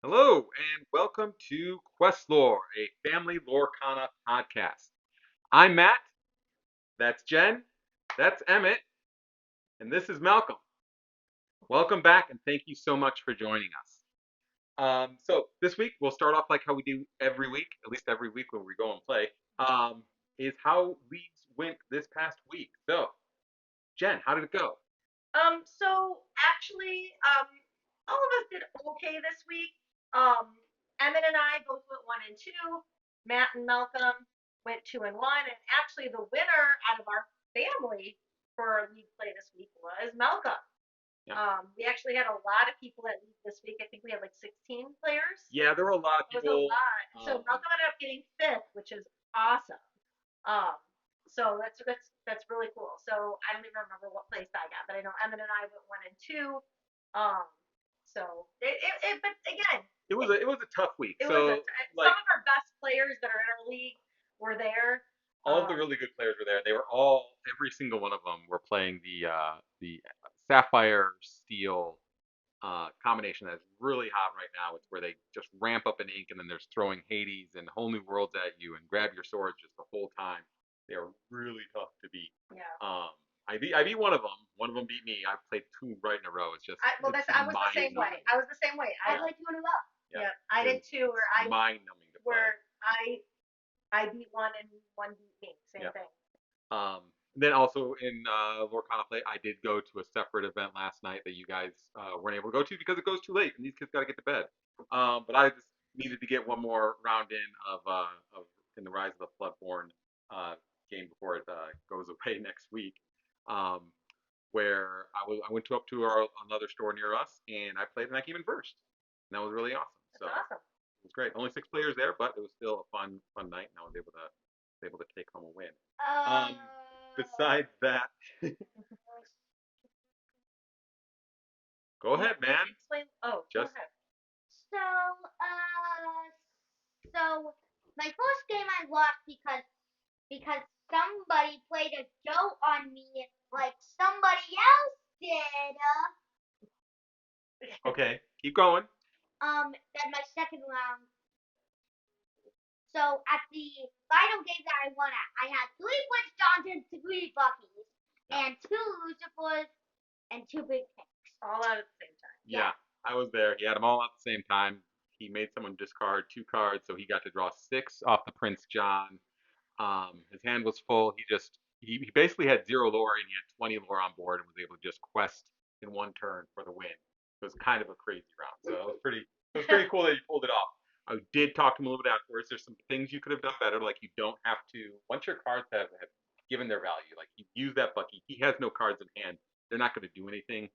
Hello, and welcome to QuestLore, a family Lorcana podcast. I'm Matt, that's Jen, that's Emmett, and this is Malcolm. Welcome back, and thank you so much for joining us. So this week we'll start off like how we do every week, at least every week when we go and play. Is how leagues went this past week. So, Jen, how did it go? So actually, all of us did okay this week. Um, Emmett and I both went 1 and 2. Matt and Malcolm went 2 and 1, and actually the winner out of our family for our league play this week was Malcolm. Yeah, We actually had a lot of people at league this week. I think we had like 16 players. yeah, there were a lot of It was a people. lot. So Um, Malcolm ended up getting fifth, which is awesome. Um, so that's really cool. So I don't even remember what place I got, but I know Emmett and I went 1 and 2. Um, so but again, it was a tough week. it was So some like of our best players that are in our league were there. all of the really good players were there. They were all, every single one of them were playing the Sapphire Steel combination that's really hot right now. It's where they just ramp up an ink and then there's throwing Hades and whole new worlds at you and grab your swords just the whole time. They are really tough to beat. Yeah. I beat one of them. One of them beat me. I played two right in a row. It's just it's I was the mind same way. numbing. I was the same way. I Yeah, played 2 in a row. yeah. Yeah, I did It's too. mind numbing to play. Where I beat one and one beat me. Same Yeah. thing. Then also in Lorcana Play, I did go to a separate event last night that you guys weren't able to go to because it goes too late and these kids got to get to bed. But I just needed to get one more round in of in the Rise of the Floodborn game before it goes away next week. Um, where I went up to another store near us and I played and I came in first. And that was really awesome. That's So awesome. it was great. Only 6 players there, but it was still a fun night, and I was able to take home a win. Um, besides that, go ahead, man. Explain. Oh, go Just ahead. So my first game I lost because somebody played a joke on me like somebody else did. okay. Keep going. Then my second round. So at the final game that I won at, I had 3 Blitz Johnsons, 3 Buckies, Yeah. and 2 Lucifers, and 2 Big Tanks. All out at the same time. Yeah, I was there. He had them all at the same time. He made someone discard 2 cards, so he got to draw 6 off the Prince John. His hand was full. He basically had 0 lore and he had 20 lore on board and was able to just quest in one turn for the win. It was kind of a crazy round. So it was pretty cool that he pulled it off. I did talk to him a little bit afterwards. There's some things you could have done better, like you don't have to once your cards have given their value, like you use that Bucky. He has no cards in hand. They're not going to do anything.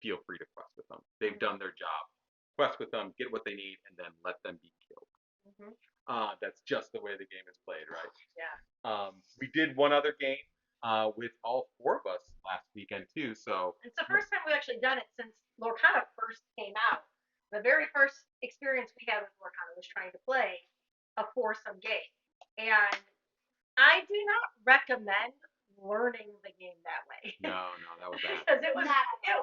Feel free to quest with them. They've done their job. Quest with them, get what they need, and then let them be killed. Mm-hmm. That's just the way the game is played, right? Yeah. We did one other game with all 4 of us last weekend too. So It's the first time we've actually done it since Lorcana first came out. The very first experience we had with Lorcana was trying to play a foursome game. And I do not recommend learning the game that way. no, that was bad. Because it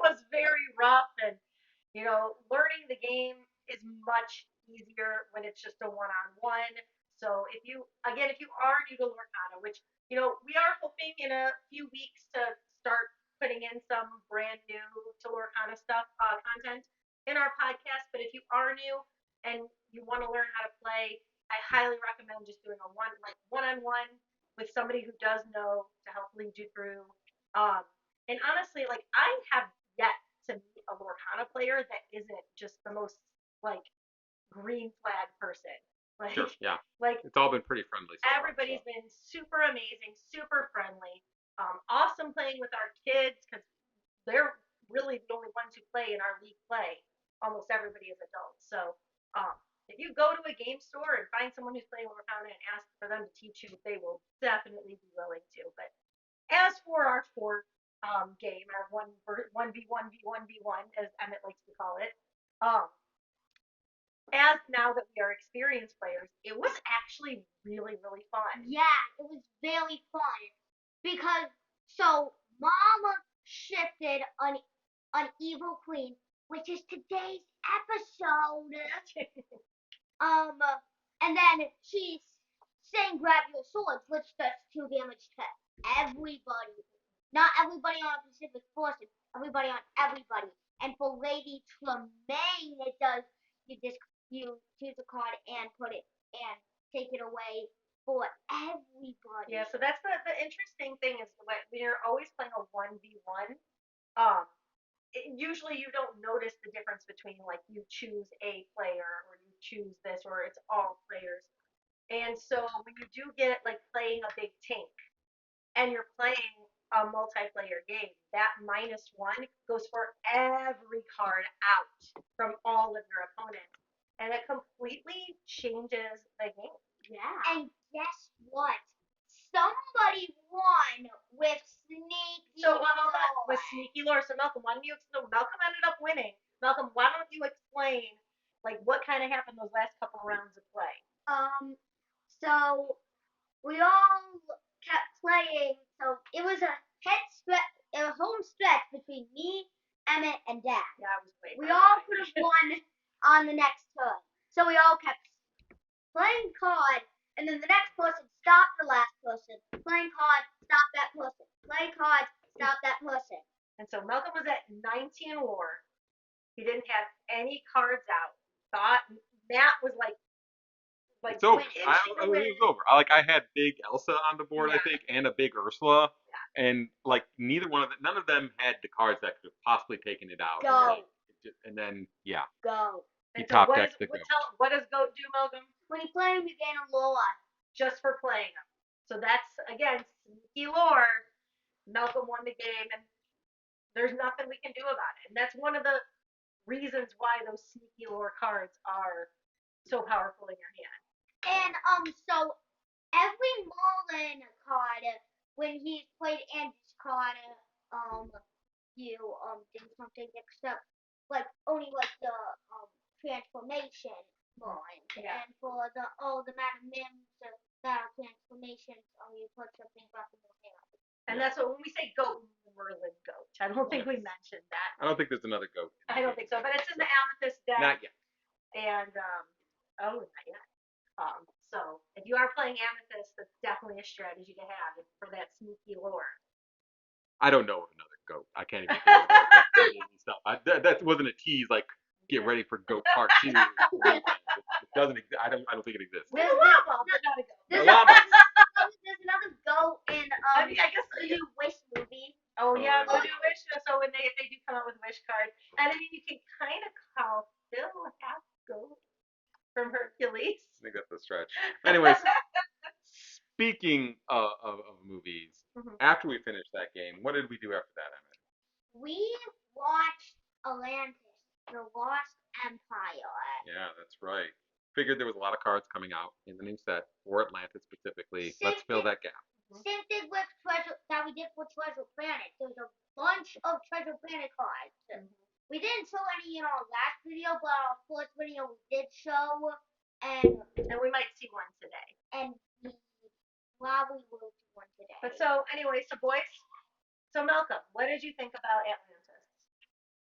was very rough, and learning the game is much easier when it's just a one-on-one. So if you are new to Lorcana, which we are hoping in a few weeks to start putting in some brand new to Lorcana stuff content in our podcast. But if you are new and you want to learn how to play, I highly recommend just doing a one-on-one with somebody who does know to help lead you through. Um, and honestly, like I have yet to meet a Lorcana player that isn't just the most like green flag person. Like Sure, yeah. like It's all been pretty friendly so far. everybody's been super amazing, super friendly. Awesome playing with our kids because they're really the only ones who play in our league play. Almost everybody is adults. So if you go to a game store and find someone who's playing Lorcana and ask for them to teach you, they will definitely be willing to. But as for our fourth game, our one v one as Emmett likes to call it, um, as now that we are experienced players, it was actually really really fun. Yeah, it was very fun because so Mama shifted an evil queen which is today's episode. And then she's saying grab your swords, which does 2 damage to everybody. Not everybody on a specific person, everybody on everybody. And for Lady Tremaine, it does, you choose a card and put it, and take it away for everybody. Yeah, so that's the interesting thing is when you're always playing a 1v1, um, usually you don't notice the difference between like you choose a player or you choose this or it's all players. And so when you do get like playing a big tank and you're playing a multiplayer game, that -1 goes for every card out from all of your opponents. And it completely changes the game. Yeah. And guess what? Somebody won with Sneaky So hold on, Lore. with Sneaky Lore. So Malcolm, why don't you explain? Malcolm ended up winning. Malcolm, why don't you explain like what kind of happened those last couple rounds of play? So we all kept playing. So it was a home stretch between me, Emmett, and Dad. Yeah, I was waiting. We all could have won on the next turn. So we all kept playing card, and then the next person stopped the last person. Playing card, stop that person. Play card, stop that person. And so Malcolm was at 19 war. He didn't have any cards out. Thought Matt was like it's over. it was over. I had big Elsa on the board, I think, and a big Ursula, and like none of them had the cards that could have possibly taken it out. Go. And then Go. he so top decked the goat. What does goat do, Malcolm? When you play him, you gain a lore. Just for playing him. So that's again Sneaky Lore. Malcolm won the game, and there's nothing we can do about it. And that's one of the reasons why those Sneaky Lore cards are so powerful in your hand. And so every Merlin card, when he played Andrew's card, you did something except like only like the transformation Merlin. Yeah. And for the Madam Mims battle transformations, you put something back in your hand. And that's what when we say goat, Merlin goat. I don't think we mentioned that. I don't think there's another goat. I don't think so, but it's in the Amethyst deck. Not yet. And not yet. So if you are playing Amethyst, that's definitely a strategy to have for that Sneaky Lore. I don't know of another goat. I can't even think of that stuff. That wasn't a tease like get ready for Goat Part 2. It doesn't exist. I don't think it exists. There's a llama, but not a goat. There's another goat in I guess the new Wish movie. Oh yeah, the new Wish. So if they do come out with a Wish card, and I mean you can kind of call Phil half goat from Hercules. I think that's a stretch. Anyways, speaking of movies, after we finished that game, what did we do after that, Emmett? We watched Atlantis, The Lost Empire. Yeah, that's right. Figured there was a lot of cards coming out in the new set for Atlantis specifically. Let's fill that gap. Same thing with that we did for Treasure Planet. There's a bunch of Treasure Planet cards. We didn't show any in our last video, but our first video we did show, and we might see one today. And we probably will see one today. But so anyway, so boys, so Malcolm, what did you think about Atlantis?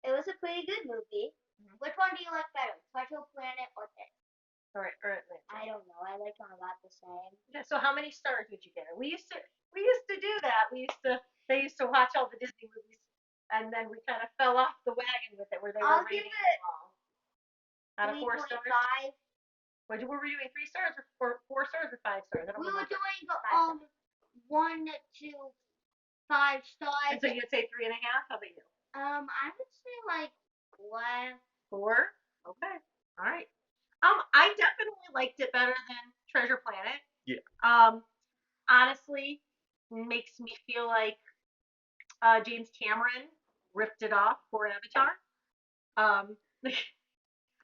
It was a pretty good movie. Which one do you like better, Treasure Planet or this? Or Atlantis? I don't know. I like them about the same. Yeah, so how many stars would you get her? We used to do that. They used to watch all the Disney movies, and then we kind of fell off the wagon with it, where they were rating them all. Out of 4 stars. 5. Were we doing 3 stars or 4 stars or 5 stars? We were doing 1 to 5 stars. And so you'd say 3.5. How about you? I would say like 4. Okay. All right. I definitely liked it better than Treasure Planet. Yeah. Honestly, makes me feel like James Cameron ripped it off for Avatar.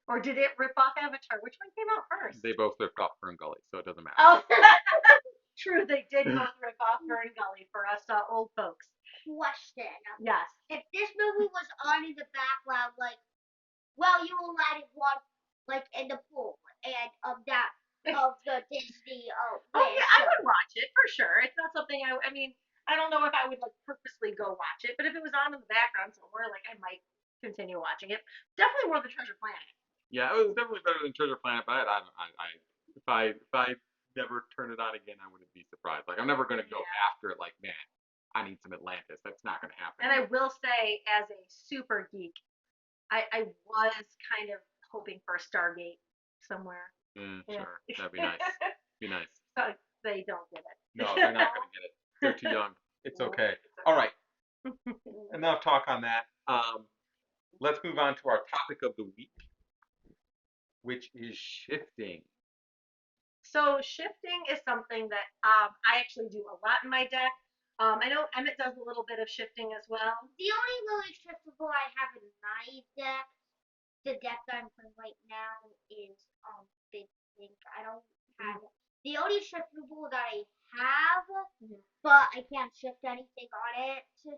Or did it rip off Avatar? Which one came out first? They both ripped off Fern Gully, so it doesn't matter. Oh, true. They did both rip off Fern Gully for us old folks. Question. Yes. If this movie was on in the background, you will let it walk in the pool and of the Disney Oh yeah, I would watch it for sure. It's not something I mean, I don't know if I would purposely go watch it, but if it was on in the background somewhere, I might continue watching it. Definitely more than Treasure Planet. Yeah, it was definitely better than Treasure Planet, but if I never turn it on again, I wouldn't be surprised. Like I'm never gonna go after it. Like man, I need some Atlantis. That's not gonna happen. And I will say, as a super geek, I was kind of hoping for a Stargate somewhere. Sure, that'd be nice. Be nice. So they don't get it. No, they're not gonna get it. They're too young. It's okay. All right, enough talk on that. Let's move on to our topic of the week, which is shifting. So shifting is something that I actually do a lot in my deck. I know Emmett does a little bit of shifting as well. The only really shiftable I have in my deck, the deck that I'm playing right now, is Big Pink. I don't have the only shiftable that I have, but I can't shift anything on it. Is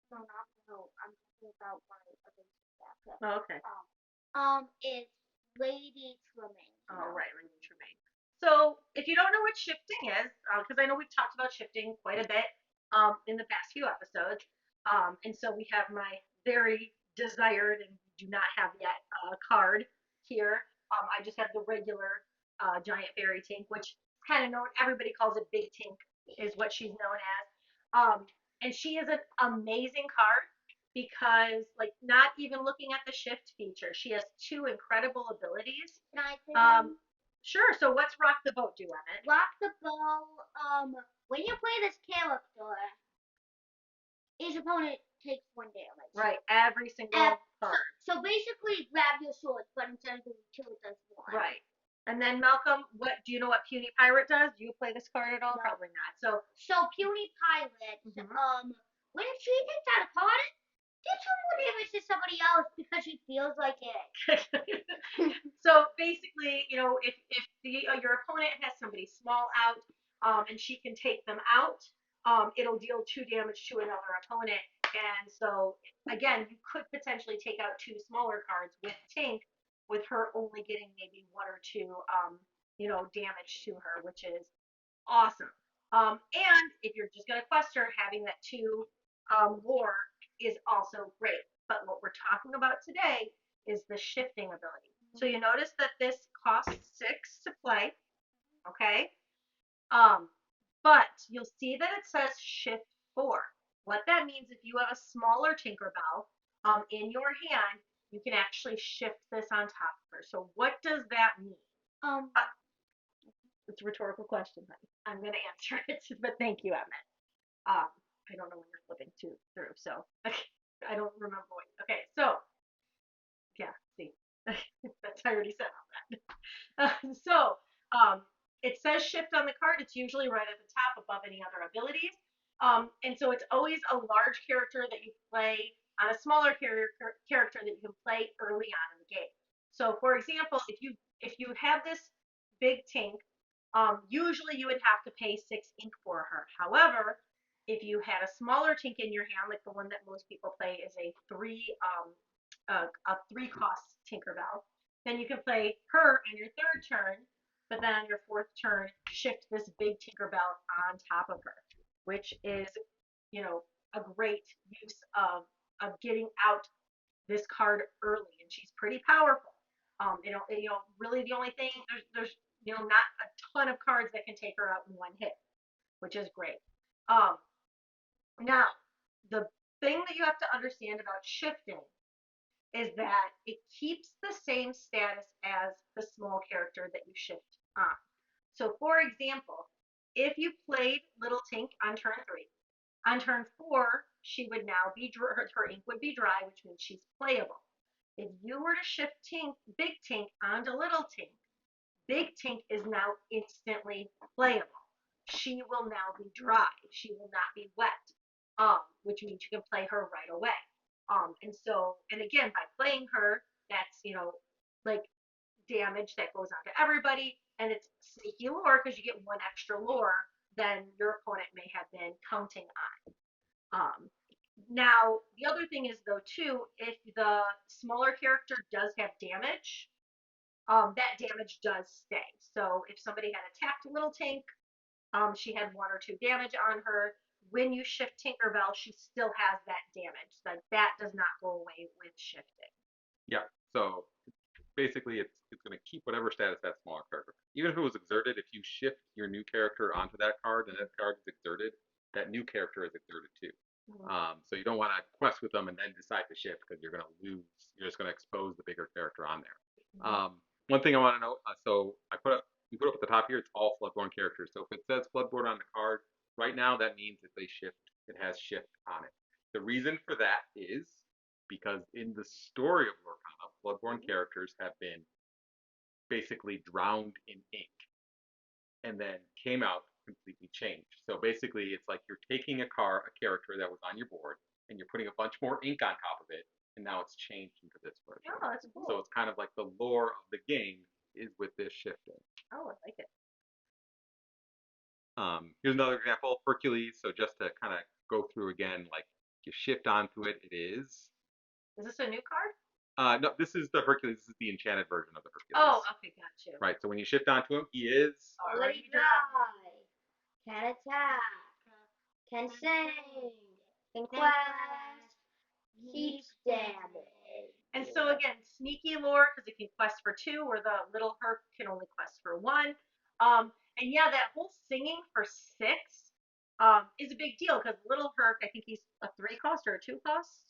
no, not no. I'm talking about my other deck. Oh, okay. Is Lady Tremaine. Oh, right, Lady Tremaine. So if you don't know what shifting is, because I know we've talked about shifting quite a bit in the past few episodes, and so we have my very desired and do not have yet card here. I just have the regular giant fairy tink, which kind of known, everybody calls it Big Tink, is what she's known as. And she is an amazing card because, like, not even looking at the shift feature, she has two incredible abilities. Can I say Sure. So what's Rock the Boat do, Emmett? Rock the Boat, when you play this character, each opponent takes 1 damage. Right, every single card. So basically, grab your sword, but instead of doing 2, it does 1. Right. And then Malcolm, what do you know what Puny Pirate does? Do you play this card at all? No. Probably not. So Puny Pirate, when she takes out a card, gives her more damage to somebody else because she feels like it. So basically, you know, if your opponent has somebody small out, and she can take them out, it'll deal 2 damage to another opponent. And so again, you could potentially take out 2 smaller cards with Tink, with her only getting maybe 1 or 2, damage to her, which is awesome. And if you're just gonna quest her, having that 2 lore is also great. But what we're talking about today is the shifting ability. So you notice that this costs 6 to play, okay? But you'll see that it says shift 4. What that means, if you have a smaller Tinkerbell in your hand, you can actually shift this on top of her. So what does that mean? It's a rhetorical question, honey. I'm going to answer it, but thank you, Emmett. I don't know when you're flipping through, so I don't remember what. Okay, so yeah, see, that's I already said all that. It says shift on the card. It's usually right at the top above any other abilities. And so it's always a large character that you play on a smaller character that you can play early on in the game. So, for example, if you have this big Tink, usually you would have to pay 6 ink for her. However, if you had a smaller Tink in your hand, like the one that most people play is a 3 cost Tinkerbell, then you can play her on your 3rd turn, but then on your 4th turn, shift this big Tinkerbell on top of her, which is, a great use of getting out this card early, and she's pretty powerful. Really the only thing, there's not a ton of cards that can take her out in 1 hit, which is great. Now, the thing that you have to understand about shifting is that it keeps the same status as the small character that you shift on. So, for example, if you played Little Tink on turn 3, on turn 4, she would now be her ink would be dry, which means she's playable. If you were to shift Big Tink onto Little Tink, Big Tink is now instantly playable. She will now be dry. She will not be wet, which means you can play her right away. And again, by playing her, that's, like damage that goes on to everybody, and it's sneaky lore because you get 1 extra lore than your opponent may have been counting on. Now, the other thing is, though, too, if the smaller character does have damage, that damage does stay. So if somebody had attacked Little Tink, she had 1 or 2 damage on her, when you shift Tinkerbell, she still has that damage. Like that does not go away with shifting. Yeah. So basically, it's going to keep whatever status that smaller character. Even if it was exerted, if you shift your new character onto that card and that card is exerted, that new character is exerted too. So you don't want to quest with them and then decide to shift because you're going to lose. You're just going to expose the bigger character on there. One thing I want to note. So we put up at the top here. It's all Floodborne characters. So if it says Floodborne on the card right now, that means if they shift, it has shift on it. The reason for that is because in the story of Lorcana, Bloodborne characters have been basically drowned in ink and then came out completely changed. So basically, it's like you're taking a character that was on your board, and you're putting a bunch more ink on top of it, and now it's changed into this version. Oh, that's cool. So it's kind of like the lore of the game is with this shifting. Oh, I like it. Here's another example, Hercules. So just to kind of go through again, like you shift onto it, it is. Is this a new card? No, this is the Hercules. This is the enchanted version of the Hercules. Oh, okay, got you. Right. So when you shift onto him, he is already dry, can attack, can sing, can quest, keeps damage. And so again, sneaky lore because it can quest for 2, or the little herc can only quest for 1. And yeah, that whole singing for 6 is a big deal because little herc, I think he's a 3 cost or a 2 cost.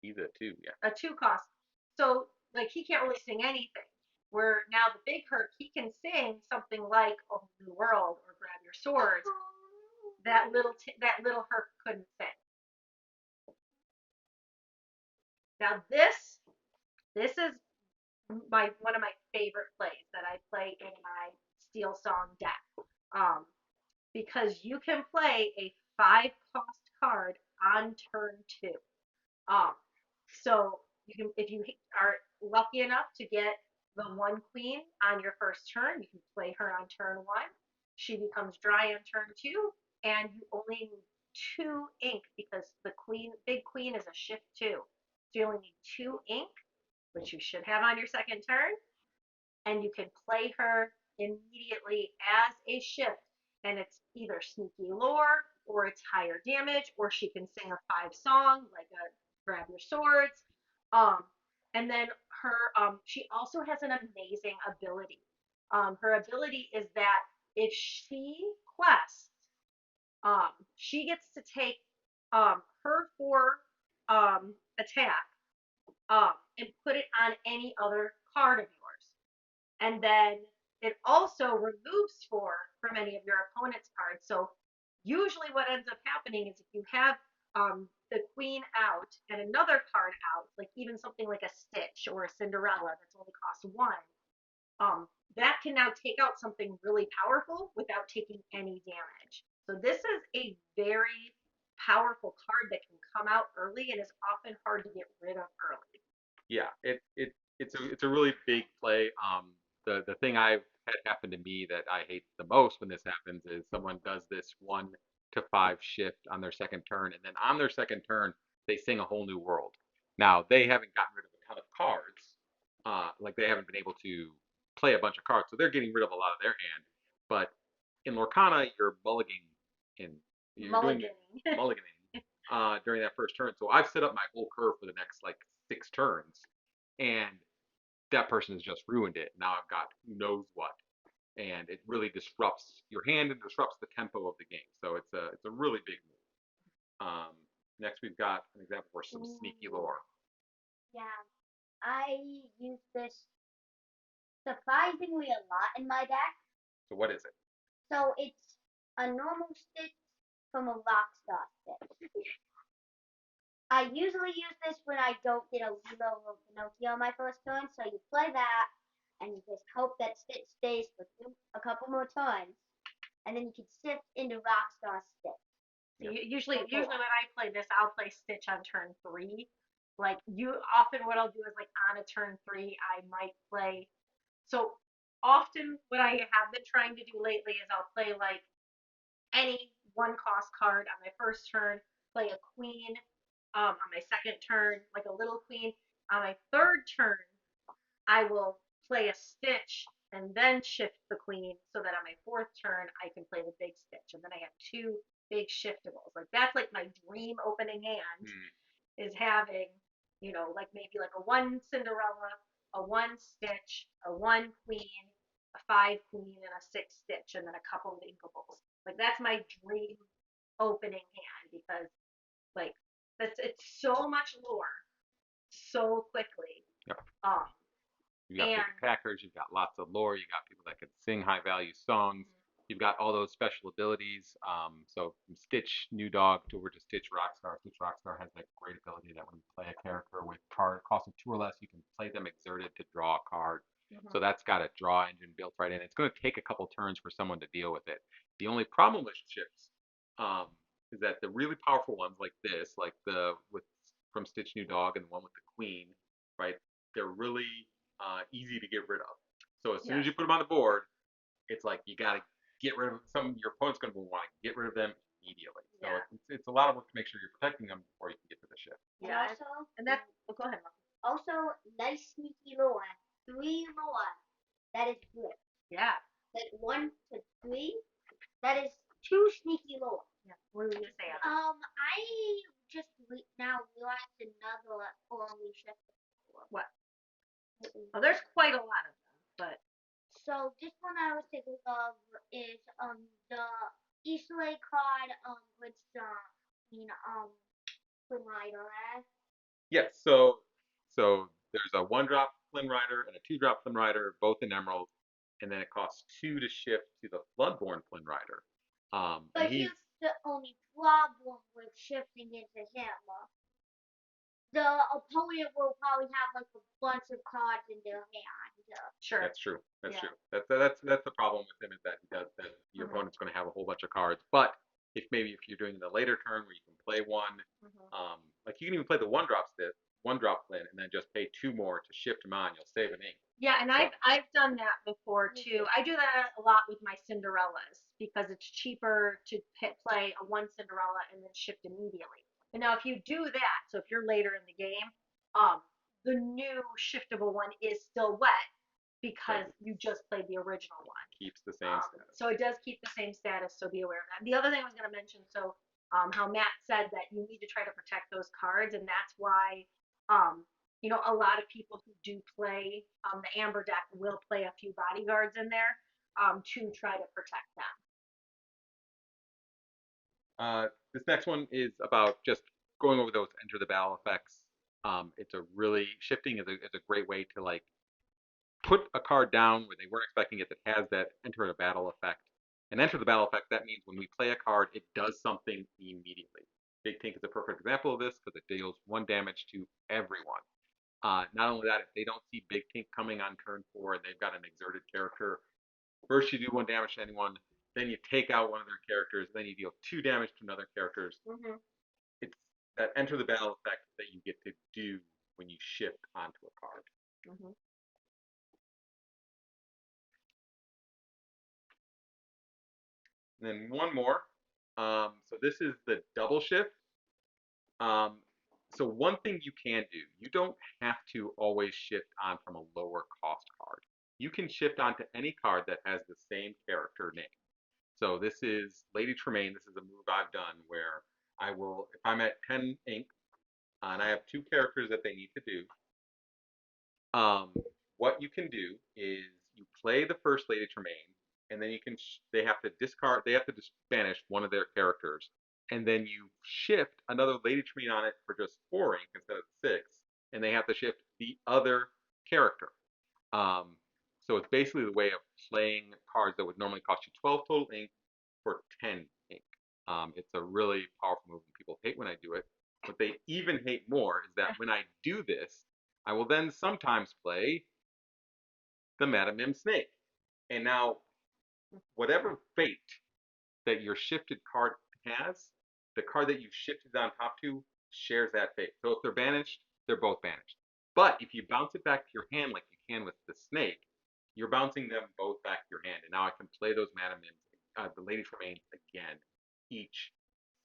He's a 2, yeah. A 2 cost. So like he can't really sing anything. Where now the big herc, he can sing something like "A Whole New World" or "Grab Your Swords." That little herc couldn't sing. Now this is one of my favorite plays that I play in my Steel Song deck. Because you can play a 5 cost card on turn 2. So you can, if you are lucky enough to get the 1 queen on your first turn, you can play her on turn 1. She becomes dry on turn 2, and you only need 2 ink because the big queen is a shift 2. So you only need 2 ink, which you should have on your second turn, and you can play her immediately as a shift. And it's either sneaky lore, or it's higher damage, or she can sing a 5 song like a Grab Your Swords. And then she also has an amazing ability. Her ability is that if she quests, she gets to take her 4 attack and put it on any other card of yours. And then it also removes 4 from any of your opponent's cards. So usually what ends up happening is if you have the queen out and another card out, like even something like a Stitch or a Cinderella that's only cost 1, that can now take out something really powerful without taking any damage. So this is a very powerful card that can come out early and is often hard to get rid of early. Yeah, it's a really big play. The thing I've had happen to me that I hate the most when this happens is someone does this 1 to 5 shift on their second turn, and then on their second turn they sing A Whole New World. Now they haven't gotten rid of a ton of cards, like they haven't been able to play a bunch of cards, so they're getting rid of a lot of their hand. But in Lorcana, you're mulliganing in you're doing mulliganing during that first turn. So I've set up my whole curve for the next like 6 turns, and that person has just ruined it. Now I've got who knows what, and it really disrupts your hand and disrupts the tempo of the game. So it's a really big move. Next we've got an example for some sneaky lore. Yeah, I use this surprisingly a lot in my deck. So what is it? So it's a normal Stitch from a Rockstar Stitch. I usually use this when I don't get a Lilo or Pinocchio on my first turn, so you play that, and you just hope that Stitch stays for a couple more turns, and then you can shift into Rockstar Stitch. So usually when I play this, I'll play Stitch on turn 3. Like often what I'll do is like on a turn 3, I might play. So often what I have been trying to do lately is I'll play like any 1 cost card on my first turn, play a queen on my second turn, like a little queen. On my third turn, I will play a Stitch and then shift the queen so that on my fourth turn I can play the big Stitch. And then I have 2 big shiftables. Like that's like my dream opening hand Mm. is having, like maybe like a one Cinderella, a one Stitch, a one Queen, a five Queen, and a six Stitch, and then a couple of Inkables. Like that's my dream opening hand because like it's so much lore so quickly. Yep. Um, You got big and attackers, you've got lots of lore, you got people that can sing high value songs, you've got all those special abilities. So from Stitch New Dog to over to Stitch Rockstar. Stitch Rockstar has that great ability that when you play a character with card cost of two or less, you can play them exerted to draw a card. So Mhm. that's got a draw engine built right in. It's going to take a couple turns for someone to deal with it. The only problem with ships um, is that the really powerful ones like this, like the with from Stitch New Dog and the one with the Queen, right? They're really easy to get rid of. So as soon as Yes. you put them on the board, it's like you got to get rid of some. Your opponent's going to want to get rid of them immediately. So Yeah. it's a lot of work to make sure you're protecting them before you can get to the ship. And Yeah. also, And that's go ahead, Mom. also nice sneaky lore. 3 lore. That is good. Yeah. Like 1 to 3. That is 2 sneaky lore. Yeah. What were you gonna say, Abby? I just now realized another only shift. What? Well, there's quite a lot of them, but So this one I was thinking of is the Easter egg card with Flynn Rider. Yes. So there's a one drop Flynn Rider and a two drop Flynn Rider, both in Emerald, and then it costs two to shift to the Floodborn Flynn Rider. And But he's here's the only problem with shifting into him. The opponent will probably have like a bunch of cards in their hand. sure. That's true. That's Yeah. true. That's the problem with him is that he does that your Mhm. opponent's going to have a whole bunch of cards. But if you're doing the later turn where you can play one, Mhm. like you can even play the one drop Flynn, and then just pay two more to shift him on. You'll save an ink. Yeah, and So I've done that before too. I do that a lot with my Cinderellas because it's cheaper to play a one Cinderella and then shift immediately. And now if you do that, so if you're later in the game, the new shiftable one is still wet because you just played the original one. keeps the same status. So it does keep the same status, so be aware of that. The other thing I was going to mention, so how Matt said that you need to try to protect those cards, and that's why, um, a lot of people who do play the Amber deck will play a few bodyguards in there to try to protect them. This next one is about just going over those enter the battle effects. It's a really shifting is a great way to like put a card down where they weren't expecting it that has that enter the battle effect. And enter the battle effect, that means when we play a card, it does something immediately. Big Tink is a perfect example of this because it deals one damage to everyone. Not only that, if they don't see Big Tink coming on turn 4 and they've got an exerted character, first you do one damage to anyone, then you take out one of their characters, then you deal two damage to another characters. Mm-hmm. It's that enter the battle effect that you get to do when you shift onto a card. Mm-hmm. And then one more. So this is the double shift. Um, so one thing you can do, you don't have to always shift on from a lower cost card. You can shift onto any card that has the same character name. So this is Lady Tremaine. This is a move I've done where I will, if I'm at 10 ink and I have two characters that they need to do, what you can do is you play the first Lady Tremaine, and then they have to discard, they have to banish one of their characters, and then you shift another Lady Tremaine on it for just 4 ink instead of 6, and they have to shift the other character. Um, so it's basically the way of playing cards that would normally cost you 12 total ink for 10 ink. It's a really powerful move, and people hate when I do it. What they even hate more is that when I do this, I will then sometimes play the Madam Mim Snake. And now, whatever fate that your shifted card has, the card that you shifted on top to shares that fate. So if they're banished, they're both banished. But if you bounce it back to your hand like you can with the snake, you're bouncing them both back to your hand. And now I can play those Madam Mims, the Lady Tremaines again, each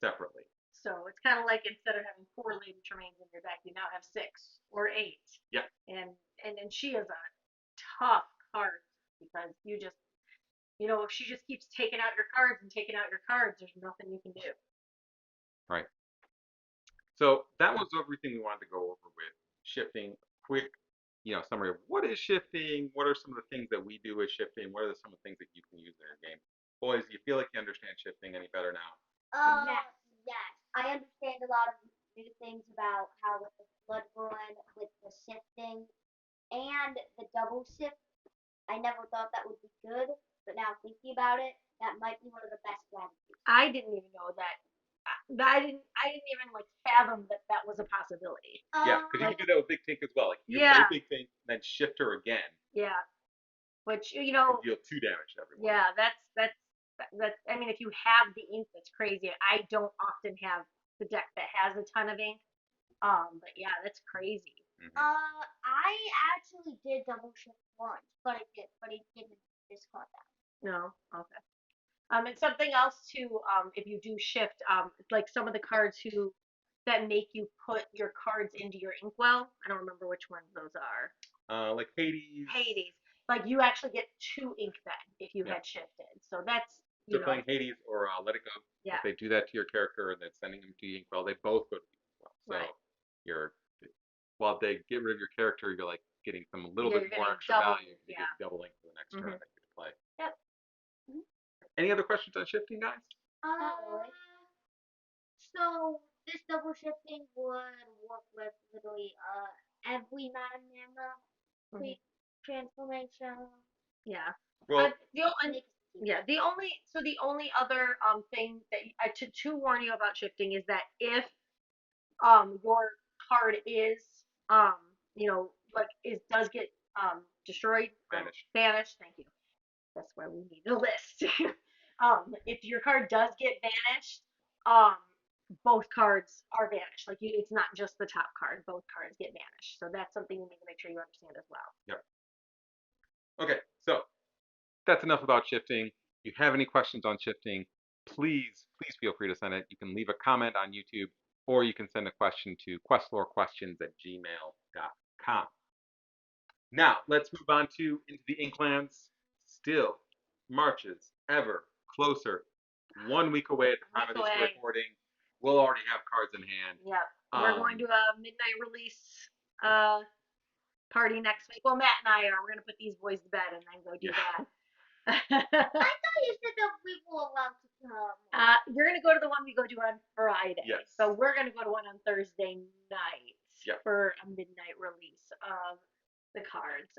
separately. So it's kind of like instead of having 4 Lady Tremaines in your deck, you now have 6 or 8. Yeah. And she is a tough card because you just If she just keeps taking out your cards and taking out your cards, there's nothing you can do. Right. So that was everything we wanted to go over with shifting. Quick, summary of what is shifting. What are some of the things that we do with shifting? What are some of the things that you can use in your game? Boys, do you feel like you understand shifting any better now? Yes. Yes. I understand a lot of new things about how with the Bloodborne, with the sifting, and the double sift. I never thought that would be good, but now thinking about it, that might be one of the best strategies. I didn't even know that. I didn't even like fathom that that was a possibility. Yeah, because you can do that with Big Tink as well. Like you Yeah. play Big Tink, then shift her again, Yeah. Which and deal 2 damage to everyone. yeah, that's. I mean, if you have the ink, that's crazy. I don't often have the deck that has a ton of ink. But yeah, that's crazy. I actually did double shift once, but it didn't discard that. No. Okay. And something else too. If you do shift, like some of the cards that make you put your cards into your inkwell. I don't remember which ones those are. Like Hades. Hades. Like you actually get 2 ink then if you Yeah. had shifted. So that's So playing Hades or Let It Go. Yeah. If they do that to your character and then sending them to the inkwell, they both go to the inkwell. So Right. you're while they get rid of your character, you're like getting some a little Yeah, bit you're more getting extra double, value. You yeah. get double ink for the next turn that you get to play. Yep. Any other questions on shifting, guys? Really. So this double shifting would work with literally every mana transformation. Yeah. Well, The only other thing that to warn you about shifting is that if your card is like does get destroyed banished, thank you. That's why we need a list. If your card does get banished, um both cards are banished. Like it's not just the top card, both cards get banished. So that's something you need to make sure you understand as well. Yep. Okay, so that's enough about shifting. If you have any questions on shifting, please feel free to send it. You can leave a comment on YouTube, or you can send a question to questlorequestions@gmail.com. Now, let's move on to Into the Inklands. Still marches ever closer. 1 week away at the time of this recording. We'll already have cards in hand. Yep. We're going to a midnight release party next week. Well, Matt and I are. We're going to put these boys to bed and then go do that. I thought you said that we were allowed to come. You're going to go to the one we go to on Friday. Yes. So we're going to go to one on Thursday night for a midnight release of the cards.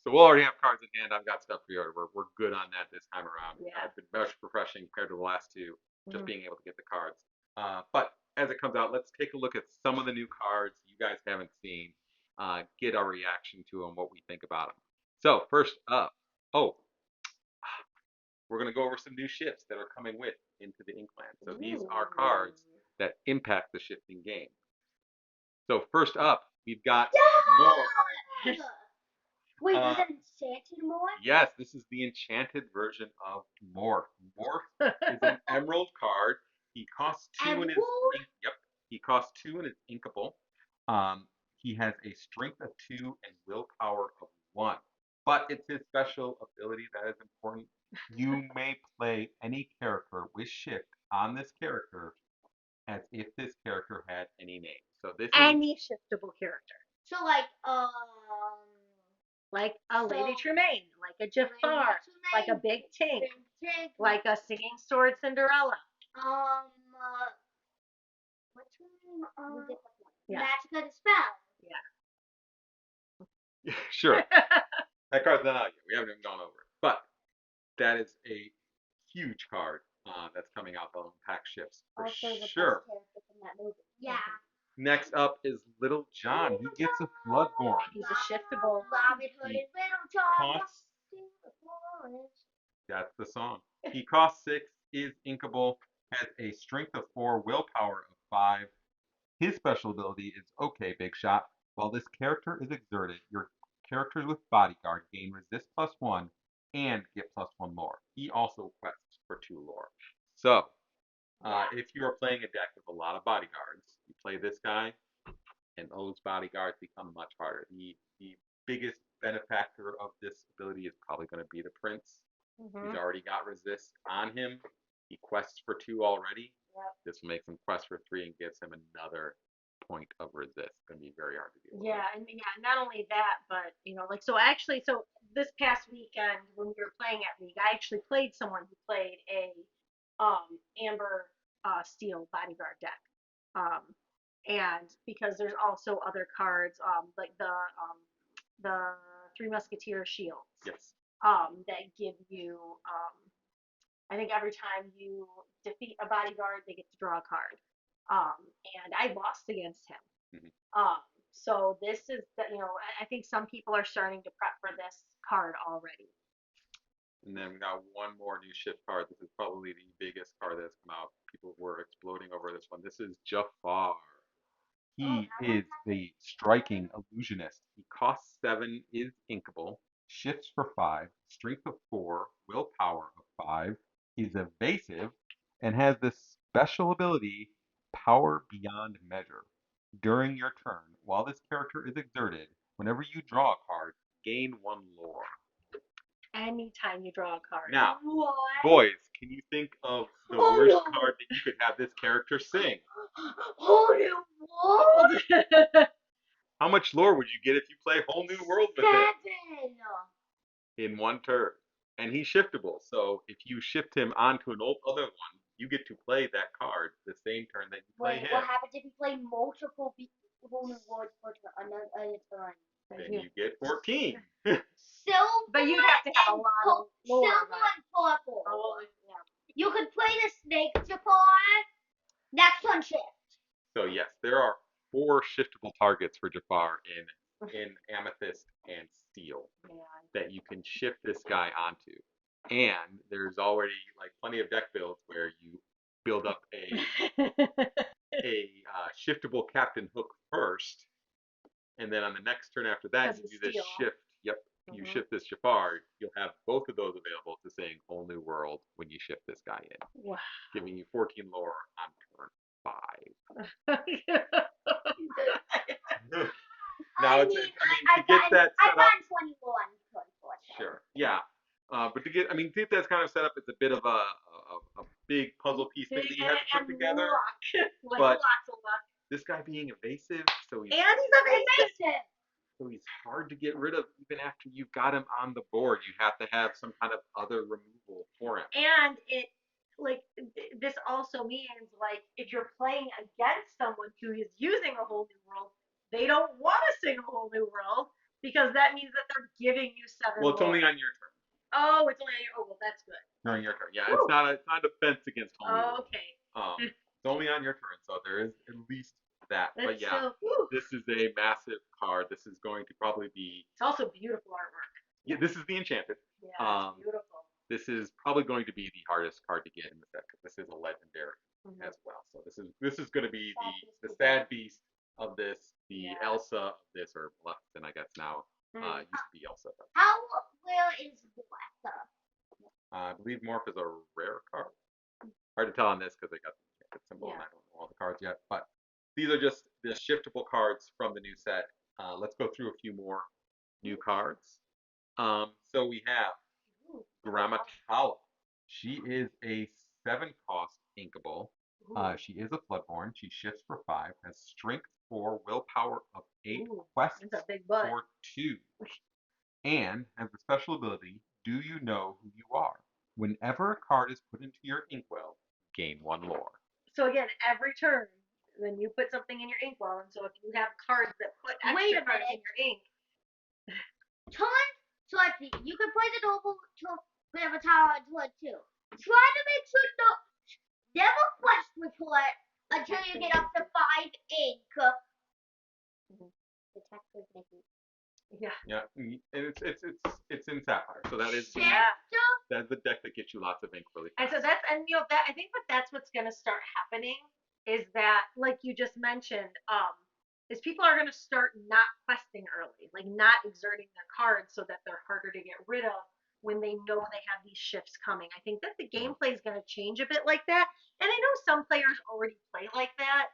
So we'll already have cards in hand. I've got stuff pre-ordered. We're good on that this time around. Yeah. It's been much refreshing compared to the last two, just being able to get the cards. But as it comes out, let's take a look at some of the new cards you guys haven't seen. Get our reaction to them, what we think about them. So first up, we're going to go over some new shifts that are coming with Into the Inklands. So these are cards that impact the shifting game. So first up, we've got more. Wait, is it enchanted morph? Yes, this is the enchanted version of Morph. Morph is an emerald card. He costs 2 and is He costs 2 and is inkable. He has a strength of 2 and willpower of 1. But it's his special ability that is important. You may play any character with shift on this character as if this character had any name. So this any shiftable character. So like a Lady Tremaine, like a Jafar, like a Big Tink, like a Singing Sword Cinderella. What's her name? Magica Dispel. Yeah. Sure. That card's not out yet. We haven't even gone over it. But that is a huge card that's coming out. They'll unpack shifts for sure. Yeah. Next up is Little John. He gets a Bloodborne. He's a shiftable. Robin Hood and Little John. That's the song. He costs 6, is inkable, has a strength of 4, willpower of 5. His special ability is okay, big shot. While this character is exerted, your characters with bodyguard gain resist +1 and get +1 lore. He also quests for 2 lore. So, if you are playing a deck with a lot of bodyguards, you play this guy, and those bodyguards become much harder. The biggest benefactor of this ability is probably going to be the prince. He's already got resist on him. He quests for 2 already. Yep. This makes him quest for 3 and gives him another point of resist. Gonna be very hard to deal with. Yeah, and not only that, but so this past weekend when we were playing at League, I actually played someone who played a Amber Steel bodyguard deck. And because there's also other cards, like the Three Musketeer shields. Yes. That give you I think every time you defeat a bodyguard, they get to draw a card. And I lost against him. Mm-hmm. So this is I think some people are starting to prep for this card already. And then we got one more new shift card. This is probably the biggest card that's come out. People were exploding over this one. This is Jafar. He is the striking illusionist. He costs 7, is inkable, shifts for 5, strength of 4, willpower of 5. He's evasive and has this special ability, power beyond measure. During your turn, while this character is exerted, whenever you draw a card, gain 1 lore. Anytime you draw a card. Now, What? boys, can you think of the worst card that you could have this character sing? Whole new world? How much lore would you get if you play Whole New World with him 7. in 1 turn? And he's shiftable, so if you shift him onto an other one, you get to play that card the same turn that you play Wait, him. what happens if you play multiple whole new worlds for another turn? Then you get 14. Silver But you'd have to have a lot of lore. silver and purple. Oh, yeah. You could play the snake Jafar. Next turn shift. So yes, there are 4 shiftable targets for Jafar in Amethyst and Steel that you can shift this guy onto. And there's already like plenty of deck builds where you build up a shiftable Captain Hook first, and then on the next turn after that, you do this shift. Yep, you shift this Jafar. You'll have both of those available to saying Whole New World when you shift this guy in, Wow. giving you 14 lore on turn 5. Now I to get that set up. I got 21 turn 4. Sure. Yeah. But to get that kind of set up, it's a bit of a big puzzle piece thing that you have to put together. But But lots of luck. this guy being evasive, so he's Evasive. so he's hard to get rid of even after you've got him on the board. You have to have some kind of other removal for him. And this also means if you're playing against someone who is using a whole new world, they don't want to sing a whole new world because that means that they're giving you 7 Well, it's lore. only on your turn. Oh, it's only on your. Oh, well, that's good. During your turn, yeah. It's not a defense against whole new world. Okay. It's only on your turn, so there is at least that. But That's yeah, this is a massive card. This is going to probably be. It's also beautiful artwork. Yeah, this is the Enchanted. Yeah, it's beautiful. This is probably going to be the hardest card to get in the set because this is a legendary as well. So this is going to be the sad beast of this, the Elsa of this, or Maleficent, I guess now. Used to be Elsa. But, How rare is Blaster? I believe Morph is a rare card. Hard to tell on this because they got the symbol and I don't know all the cards yet. But these are just the shiftable cards from the new set. Let's go through a few more new cards. So we have Grammatala. She is a 7-cost inkable. She is a Floodborn. She shifts for 5, has strength 4, willpower of 8, quests for 2, and has the special ability, Do You Know Who You Are? Whenever a card is put into your inkwell, gain 1 lore. So again, every turn, when you put something in your inkwell, and so if you have cards that put extra cards in your ink. So let's see. You can play the noble to Grammatala into it too. Try to make sure never quest report until you get up to 5 ink. The text is making. Yeah, and it's in Sapphire, so that is that's the deck that gets you lots of ink really fast. And so I think that's what's going to start happening is that, like you just mentioned, is people are going to start not questing early, like not exerting their cards so that they're harder to get rid of when they know they have these shifts coming. I think that the gameplay is going to change a bit like that, and I know some players already play like that,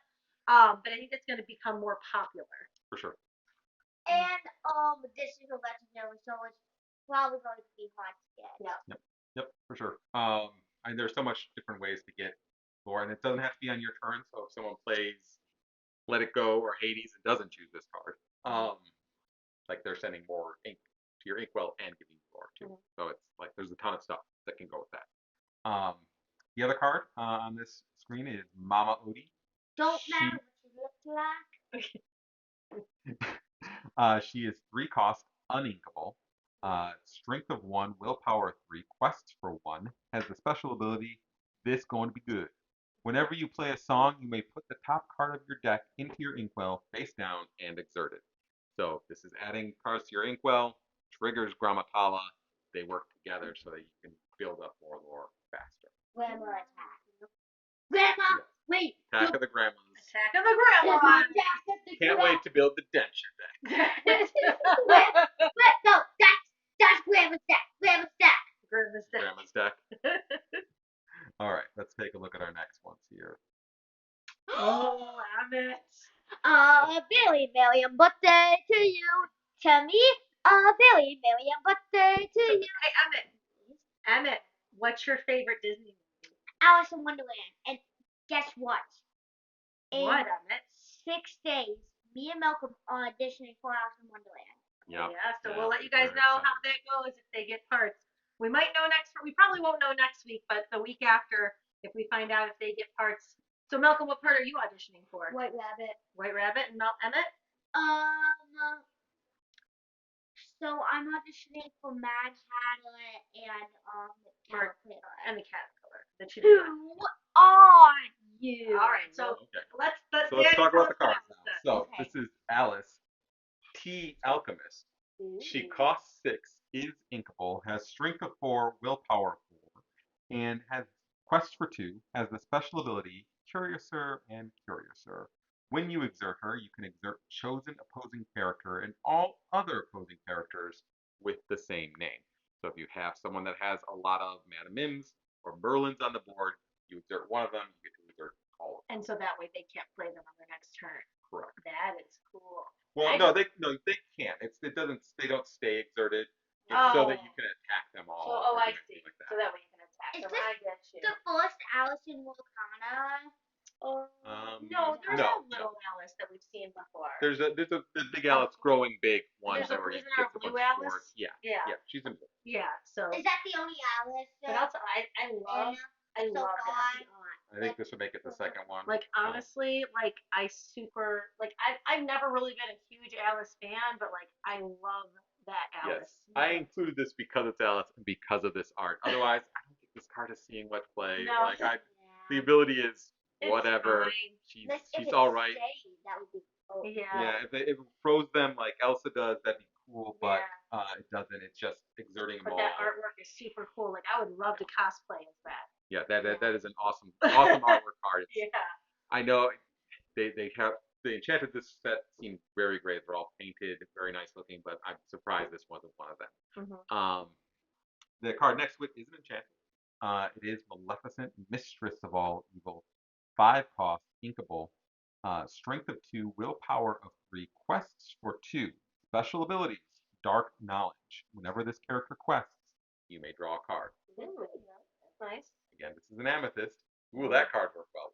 but I think it's going to become more popular. For sure. And this is a legendary, so it's probably going to be hard to get. Yeah. Yep, for sure. And there's so much different ways to get lore, and it doesn't have to be on your turn. So if someone plays Let It Go or Hades and doesn't choose this card, like they're sending more ink to your inkwell and giving you lore too. So it's like there's a ton of stuff that can go with that. The other card on this screen is Mama Odie. Don't matter what you look like. She is 3 cost, uninkable. Strength of 1, willpower 3, quests for 1. Has the special ability, this going to be good. Whenever you play a song, you may put the top card of your deck into your inkwell, face down, and exert it. So this is adding cards to your inkwell, triggers Grammatala. They work together so that you can build up more lore faster. Grandma attack. Grandma, Yeah. wait. Attack of the Grandmas. Attack of the grandma. Can't wait to build the denture deck. No, that's Grandma's deck. Grandma's deck. Grandma's deck. All right, let's take a look at our next ones here. Oh, Emmett. Billy, million birthday to you. To me, Billy, million birthday to you. Hey, Emmett, what's your favorite Disney movie? Alice in Wonderland. And guess what? What, Emmett? 6 days, me and Malcolm are auditioning for Alice in Wonderland. Yep. Yeah, so Yeah, we'll let you guys very know how excited. that goes if they get parts. We might know we probably won't know next week, but the week after, if we find out if they get parts. So Malcolm, what part are you auditioning for? White Rabbit. White Rabbit and Emmett? So I'm auditioning for Mad Hatter and Caterpillar. And the Caterpillar. The two. Who are you? All right, so Okay. let's So let's talk about the tell us cards what now. Alice So Okay. this is Alice, T Alchemist. does. She costs 6, is inkable, has strength of 4, willpower 4, and has quest for 2, has the special ability Curiouser and Curiouser. When you exert her, you can exert chosen opposing character and all other opposing characters with the same name. So if you have someone that has a lot of Madam Mims or Merlins on the board, you exert one of them, you get to exert all of them. And so that way they can't play them on their next turn. Correct. That is cool. Well, no, they can't. It doesn't. They don't stay exerted. It's so that you can attack them all. So, or I do see. anything like that. So that way you can attack Is them. this I get you. the first Alice in Wakanda? No, there's no, a little Alice that we've seen before. There's a big Alice growing big one There's a- where he isn't there gets a a bunch blue of Alice? swords. Yeah, Yeah. yeah, she's in blue. Yeah. So. Is that the only Alice? But I love so that. far? I think this would make it the second one. Like honestly, like I've never really been a huge Alice fan, but like I love that Alice. Yes, I included this because it's Alice and because of this art. Otherwise, I don't think this card is seeing much play. No. Like the ability is It's whatever. fine. She's all right. That would be cool. Yeah. Yeah, if it froze them like Elsa does, that'd be cool. But Yeah. it doesn't. It's just exerting them But all. that artwork is super cool. Like I would love to cosplay as that. Yeah, that is an awesome artwork card. Yeah. I know they enchanted this set seemed very great. They're all painted, very nice looking, but I'm surprised this wasn't one of them. Mhm. The card next to it isn't enchanted. It is Maleficent, Mistress of All Evil, 5 cost, inkable, strength of 2, willpower of 3, quests for 2, special abilities, Dark Knowledge. Whenever this character quests, you may draw a card. Ooh, that's nice. Again, this is an amethyst. Ooh, that card worked well.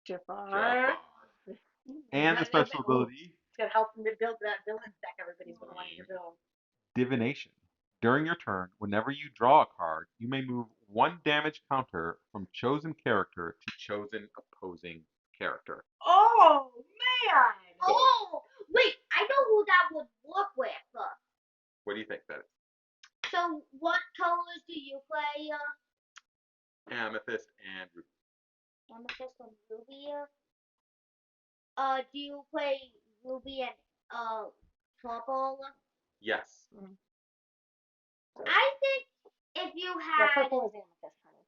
Jafar. And the special ability, It's gonna help them to build that villain deck everybody's been wanting to build. Divination. During your turn, whenever you draw a card, you may move 1 damage counter from chosen character to chosen opposing character. Oh man! Oh, wait, I know who that would work with. What do you think that is? So, what colors do you play? Amethyst and ruby. Amethyst and Ruby. Do you play Ruby and purple? Yes. I think if you had, purple is amethyst, honey.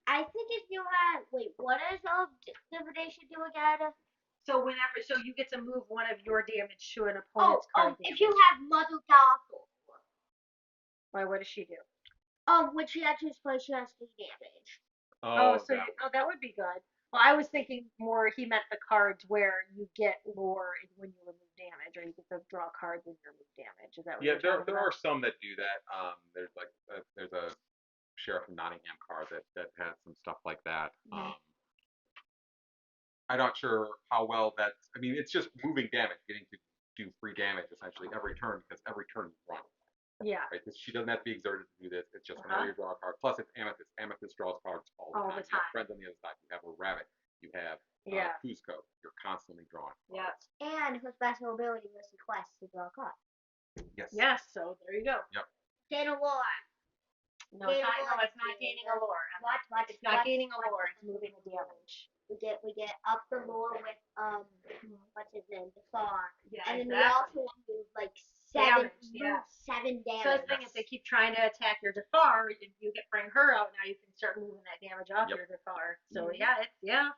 I think if you had, wait, what does divination do again? So you get to move one of your damage to an opponent's card damage. If you have Mother Gothel. Why? What does she do? When she enters play, she has 3 damage. So that would be good. Well, I was thinking more he meant the cards where you get lore when you remove damage, or you get to draw cards when you remove damage. Is that what Yeah, you're there talking there about? are some that do that. There's like there's a Sheriff of Nottingham card that has some stuff like that. Mhm. I'm not sure how well that's. I mean, it's just moving damage, getting to do free damage essentially every turn because every turn you run. Yeah. Right? She doesn't have to be exerted to do this. It's just whenever Uh-huh. you draw a card. Plus, it's Amethyst. Amethyst draws cards all the All time. the You have time. friends on the other side. You have a rabbit. You have Yeah. Cusco. You're constantly drawing Yeah. cards. And her special ability was the quest to draw a card. Yes. Yes. So there you go. Yep. Gain a lore. No, it's not. No, it's not gaining a lore. Watch. It's not gaining a lore. It's moving the damage. We get up the lore with what's his name, the Far. Yeah. And then Exactly. we also move like seven Damage, yeah. 7 damage. So the thing is, they keep trying to attack your Jafar. You get bring her out now. You can start moving that damage off Yep. your Jafar. So Mhm. yeah.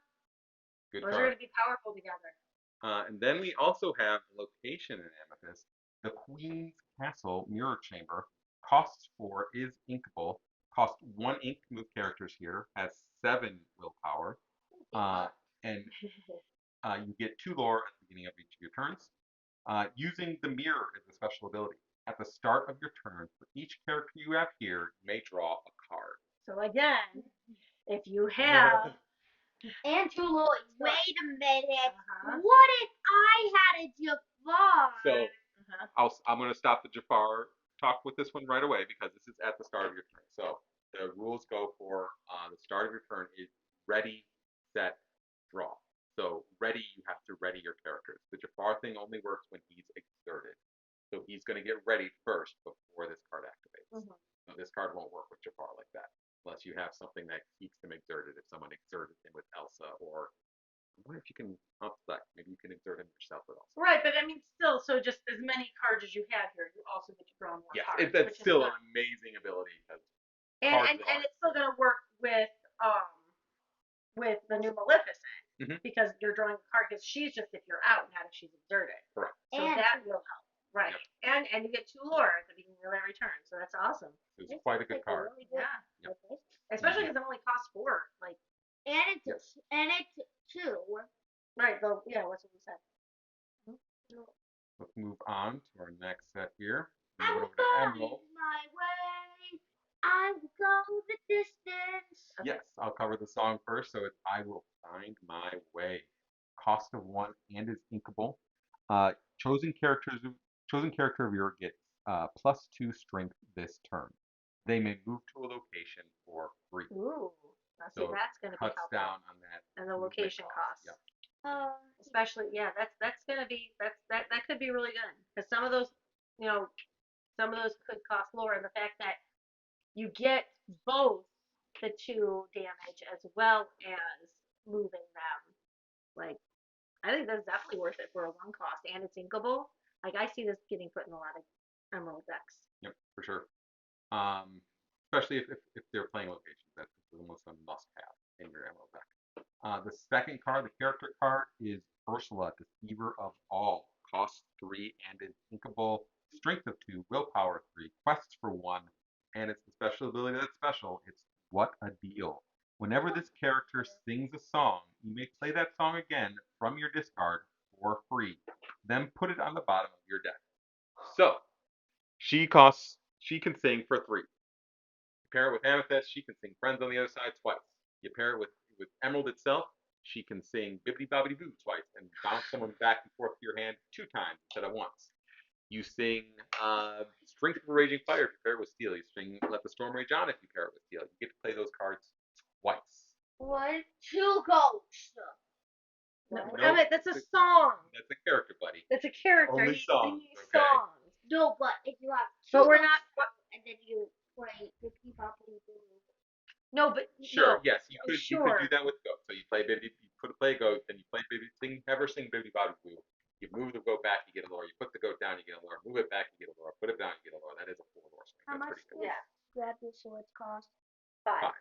Good Those are card. going to be powerful together. And then we also have a location in Amethyst. The Queen's Castle Mirror Chamber. Costs 4, is inkable. Cost 1 ink to move characters here. Has 7 willpower. And you get 2 lore at the beginning of each of your turns. Using the mirror as a special ability. At the start of your turn, for each character you have here, you may draw a card. So again, if you have And 2 lores. Wait a minute. Uh-huh. What if I had a Jafar? So I'm going to stop the Jafar talk with this one right away because this is at the start of your turn. So the rules go for the start of your turn is ready, set, draw. So ready, you have to ready your characters. The Jafar thing only works when he's exerted. So he's going to get ready first before this card activates. Mhm. So this card won't work with Jafar like that unless you have something that keeps him exerted. If someone exerted him with Elsa, or I wonder if you can select. Maybe you can exert him yourself with Elsa. Right, but I mean, still, so just as many cards as you have here, you also get to draw more Yes, cards, that's which is still good. an amazing ability because And it's still going to work with the new Maleficent Mhm. because you're drawing a card because she's just if you're out, not if she's exerted. Correct. So And that will help. Right. Yep. And you get 2 lore at the beginning of every turn, so that's awesome. It's quite a good card. Really good. Yeah. Yep. Especially because it only costs 4. Like, And it's Yes. and it's 2. right? Yeah, what's what we said. Let's move on to our next set here. I Move will over to find Emerald. my way. I will go the distance. Yes, I'll cover the song first. So it's I Will Find My Way. Cost of 1 and is inkable. Chosen character of yours gets +2 strength this turn. They may move to a location for free. Ooh. Now see, So that's going to be cuts helpful. down on that. And the movement location costs. Yep. Especially, yeah, that's gonna be that could be really good because some of those, some of those could cost lore, and the fact that you get both the 2 damage as well as moving them, like I think that's definitely worth it for a 1 cost, and it's inkable. Like I see this getting put in a lot of Emerald decks. Yep, for sure. Especially if they're playing locations, that's almost a must-have in your Emerald deck. The second card, the character card, is Ursula, Deceiver of All. Cost 3 and is inkable. Strength of 2, willpower 3, quests for 1, and it's the special ability that's special. It's What a Deal. Whenever this character sings a song, you may play that song again from your discard for free. Then put it on the bottom of your deck. So she can sing for 3. You pair it with Amethyst, she can sing Friends on the Other Side twice. You pair it with Emerald itself, she can sing Bibbidi Bobbidi Boo twice and bounce someone back and forth to your hand 2 times instead of once. You sing Strength of a Raging Fire if you pair it with Steel. You sing Let the Storm Rage On if you pair it with Steel. You get to play those cards twice. 1, 2 ghosts. No, No, that's a song. That's a character, buddy. That's a character. Only He's songs, singing okay? songs. No, but if you have 2 But we're ghosts, not. and then you play Bippy Boppity Boo. No, but Sure, no. yes, you could Sure. do that with goat. So you play Bibbidi, you play goat, then you play Bibbidi, never sing Bibbidi Bobbidi Boo. You move the goat back, you get a lore. You put the goat down, you get a lore. Move it back, you get a lore. Put it down, you get a lore. That is a 4 lore swing. How That's much pretty cool. Yeah. Grab your swords cost? 5.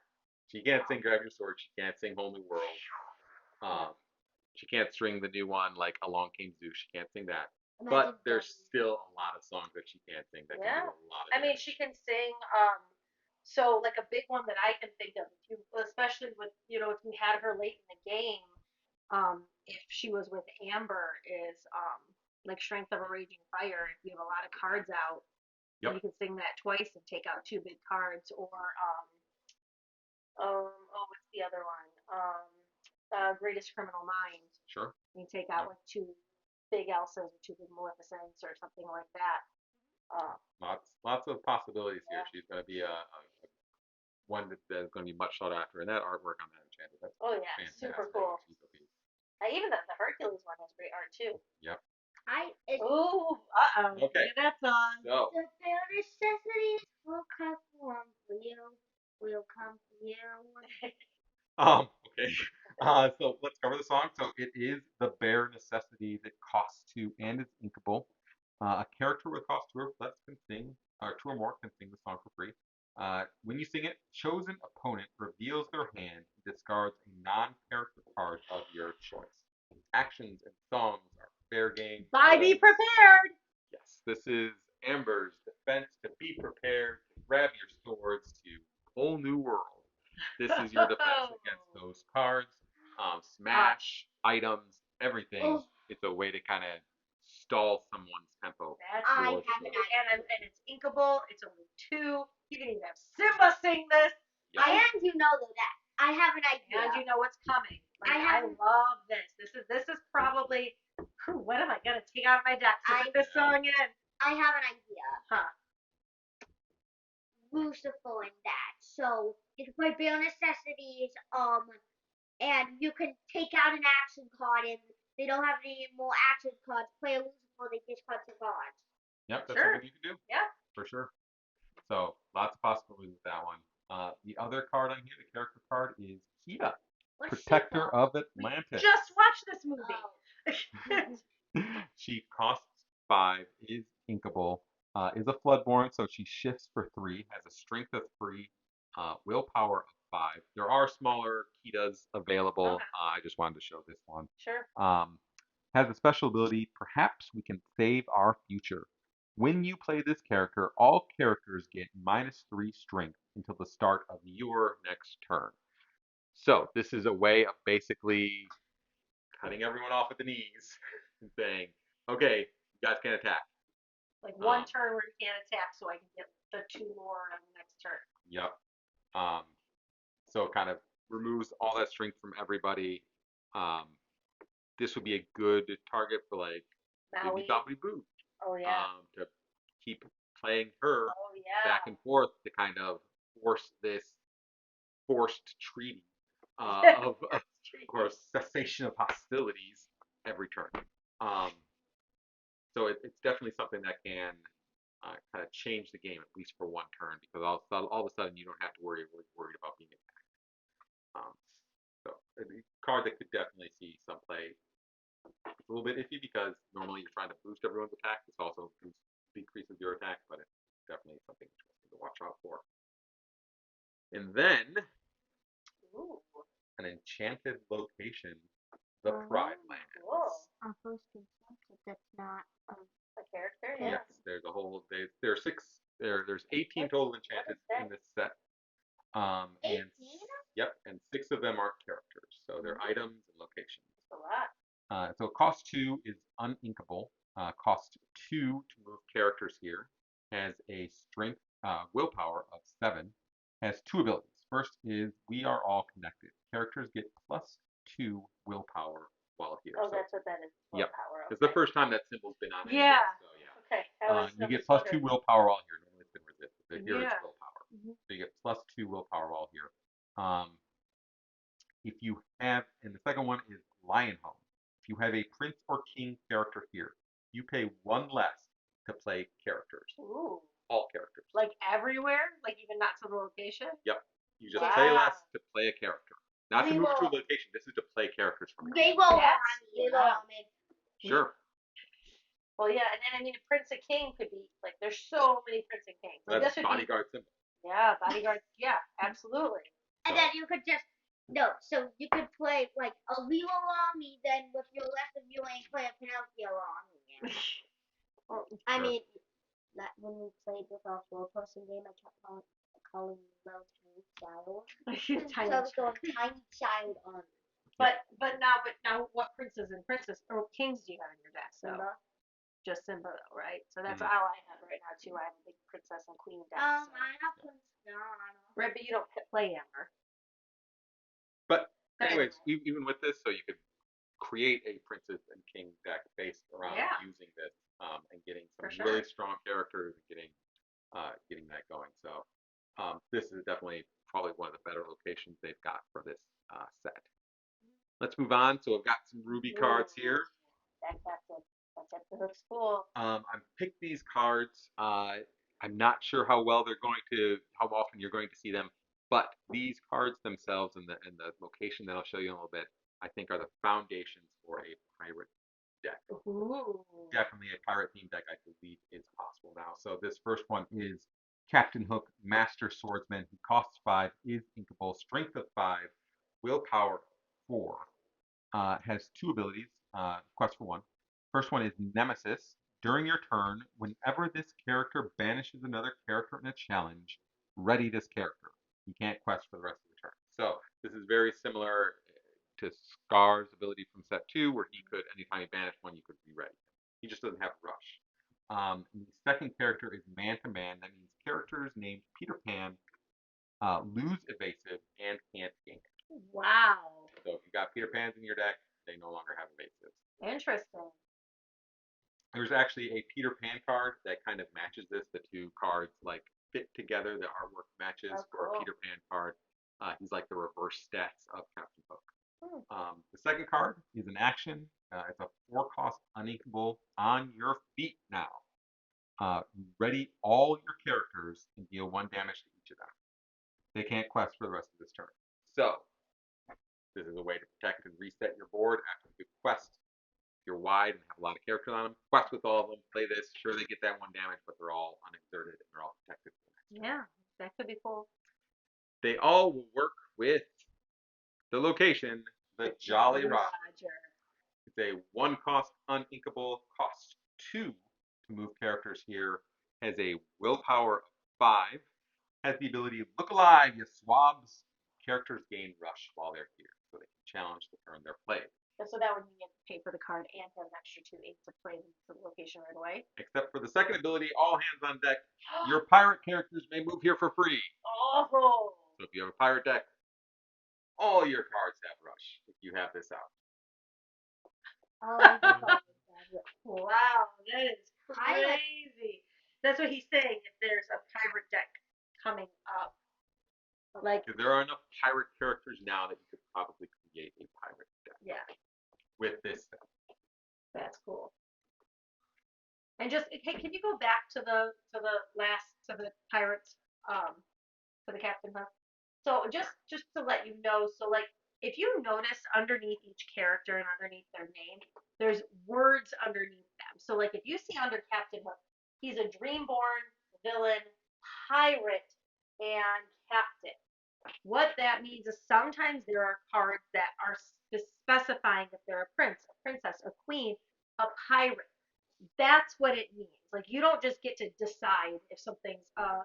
She can't sing Grab Your Sword. She can't sing Whole New World. She can't string the new one like Along Came Zeus. She can't sing that. But there's still a lot of songs that she can't sing that can do a lot of I mean, damage. she can sing So like a big one that I can think of, if you, especially with if you had her late in the game, if she was with Amber, is like Strength of a Raging Fire. If you have a lot of cards out, Yep. you can sing that twice and take out two big cards, or oh, what's the other one? Greatest Criminal Mind. Sure. You take out like two big Elsas or two big Maleficents or something like that. Lots of possibilities here. Yeah. She's going to be a one that's going to be much sought after, and that artwork on that enchanted, that's Oh yeah, fantastic. super cool. She's a piece. Even the Hercules one has great art too. Yep. Oh, Okay. Look at that song. So, The bare necessities will come for you. Will come for you. okay. So let's cover the song. So it is the bare necessities. It costs two and it's inkable. A character with cost two or less can sing, or two or more can sing the song for free. When you sing it, chosen opponent reveals their hand and discards a non-character card of your choice. Actions and songs are fair game. Be prepared. Yes, this is Amber's defense to be prepared, to grab your swords to whole new world. This is your defense against those cards. Smash, items, everything. Oh. It's a way to kind of stall someone's tempo. I have an idea. And it's inkable. It's only two. You can even have Simba sing this. Yep. And you know that I have an idea. And you know what's coming. Like, I love this. This is probably what am I gonna take out of my deck to put this song in? I have an idea. Huh. Lucifer in that. So you can play bare necessities, and you can take out an action card and they don't have any more action cards. Play a Lucifer, they discard the cards. Yep, that's Sure. something you can do. Yeah. For sure. So lots of possibilities with that one. The other card on here, the character card, is Kita, Protector of Atlantis. Just watch this movie. She costs 5, is inkable, is a Floodborn, so she shifts for 3, has a strength of 3, willpower of 5. There are smaller Kitas available. Okay. I just wanted to show this one. Sure. Has a special ability, Perhaps We Can Save Our Future. When you play this character, all characters get -3 strength until the start of your next turn. So this is a way of basically cutting everyone off at the knees and saying, okay, you guys can't attack. Like one turn where you can't attack, so I can get the 2 more on the next turn. Yep. So it kind of removes all that strength from everybody. This would be a good target for like Maui. Bobbly Boo. Oh yeah. To keep playing her back and forth to kind of force this forced treaty of course, cessation of hostilities every turn. So it's definitely something that can kind of change the game, at least for one turn, because all of a sudden you don't have to worried about being attacked. So a card that could definitely see some play. It's a little bit iffy because normally you're trying to boost everyone's attack. This also decreases your attack, but it's definitely something interesting to watch out for. And then an enchanted location, the Pride Lands. Our first enchanted that's not a character. Yes, there's a whole. There's 6. There's 18 total enchanted in this set. 18? Yep, and 6 of them are characters, so they're items and locations. That's a lot. So cost 2 is uninkable. Cost 2 to move characters here. Has a strength willpower of 7. Has 2 abilities. First is We Are All Connected. Characters get +2 willpower while here. Oh, so, that's what that is. Willpower. It's the first time that symbol's been on it. Yeah. So yeah. Okay. You get +2 willpower while here. Normally it's been resisted, but here it's willpower. Mm-hmm. So you get +2 willpower while here. If you have, and the second one is Lion Home. If you have a prince or king character here, you pay 1 less to play characters. Ooh. All characters. Like everywhere? Like even not to the location? Yep. You just pay less to play a character. Not to move to a location. This is to play characters from your They roll on me. Sure. Well, yeah, and then I mean, Prince and King could be like. There's so many Prince and Kings. Like, that's bodyguard symbol. Yeah, bodyguard. Yeah, absolutely. And then you could just so you could play like a Lilo army. Then with your rest of you ain't play a Pinocchio army. I mean, when we played with our 4-person game, I kept calling me little tiny child. Tiny So I was child. going tiny child on But now, what princes and princess or kings do you have in your deck? So Simba. just Simba, though, right? So that's Mhm. all I have right now too. I have a big princess and queen deck. So. I have Prince Diana. Right, but you don't play Ember. But But anyways, anyway. even with this, so you could create a princess and king deck based around Yeah. using this and getting some For sure. really strong characters and getting that going. So this is definitely probably one of the better locations they've got for this set. Let's move on. So I've got some Ruby cards here. That's the hook school. I've picked these cards. I'm not sure how often you're going to see them, but these cards themselves and the location that I'll show you in a little bit, I think are the foundations for a pirate deck. Ooh. Definitely a pirate themed deck, I believe, is possible now. So this first one is Captain Hook, Master Swordsman, who costs 5, is inkable, strength of 5, willpower 4. Has 2 abilities, quest for 1. First one is Nemesis. During your turn, whenever this character banishes another character in a challenge, ready this character. He can't quest for the rest of the turn. So this is very similar to Scar's ability from set 2, where he could, anytime he banished one, you could re-ready him. He just doesn't have Rush. The second character is Man to Man. That means characters named Peter Pan lose evasive and can't gain it. Wow. So if you got Peter Pans in your deck, they no longer have evasives. Interesting. There's actually a Peter Pan card that kind of matches this. The two cards like fit together. The artwork matches for a Peter Pan card. He's like the reverse stats of Captain Hook. The second card is an action. It's a 4-cost uninkable on your feet now. Ready all your characters and deal 1 damage to each of them. They can't quest for the rest of this turn. So this is a way to protect and reset your board after the quest. If you're wide and have a lot of characters on them, quest with all of them, play this. Sure, they get that 1 damage, but they're all unexerted and they're all protected for the next turn. Yeah, that could be cool. They all will work with the location, the Jolly Roger. It's a 1-cost uninkable, cost 2 to move characters here. Has a willpower of 5. Has the ability Look Alive, you swabs. Characters gain rush while they're here, so they can challenge the turn they're played. So that would mean you have to pay for the card and have an extra 2 ink to play the location right away. Except for the second ability, all hands on deck. Your pirate characters may move here for free. Oh. So if you have a pirate deck, all your cards have rush if you have this out. Wow, that is crazy. That's what he's saying. If there's a pirate deck coming up, like There are enough pirate characters now that you could probably create a pirate deck. Yeah. With this set. That's cool. And just hey, can you go back to the pirates, to the Captain Hook? So just to let you know, so like if you notice underneath each character and underneath their name, there's words underneath them. So like if you see under Captain Hook, he's a Dreamborn, villain, pirate, and captain. What that means is sometimes there are cards that are specifying if they're a prince, a princess, a queen, a pirate. That's what it means. Like you don't just get to decide if something's a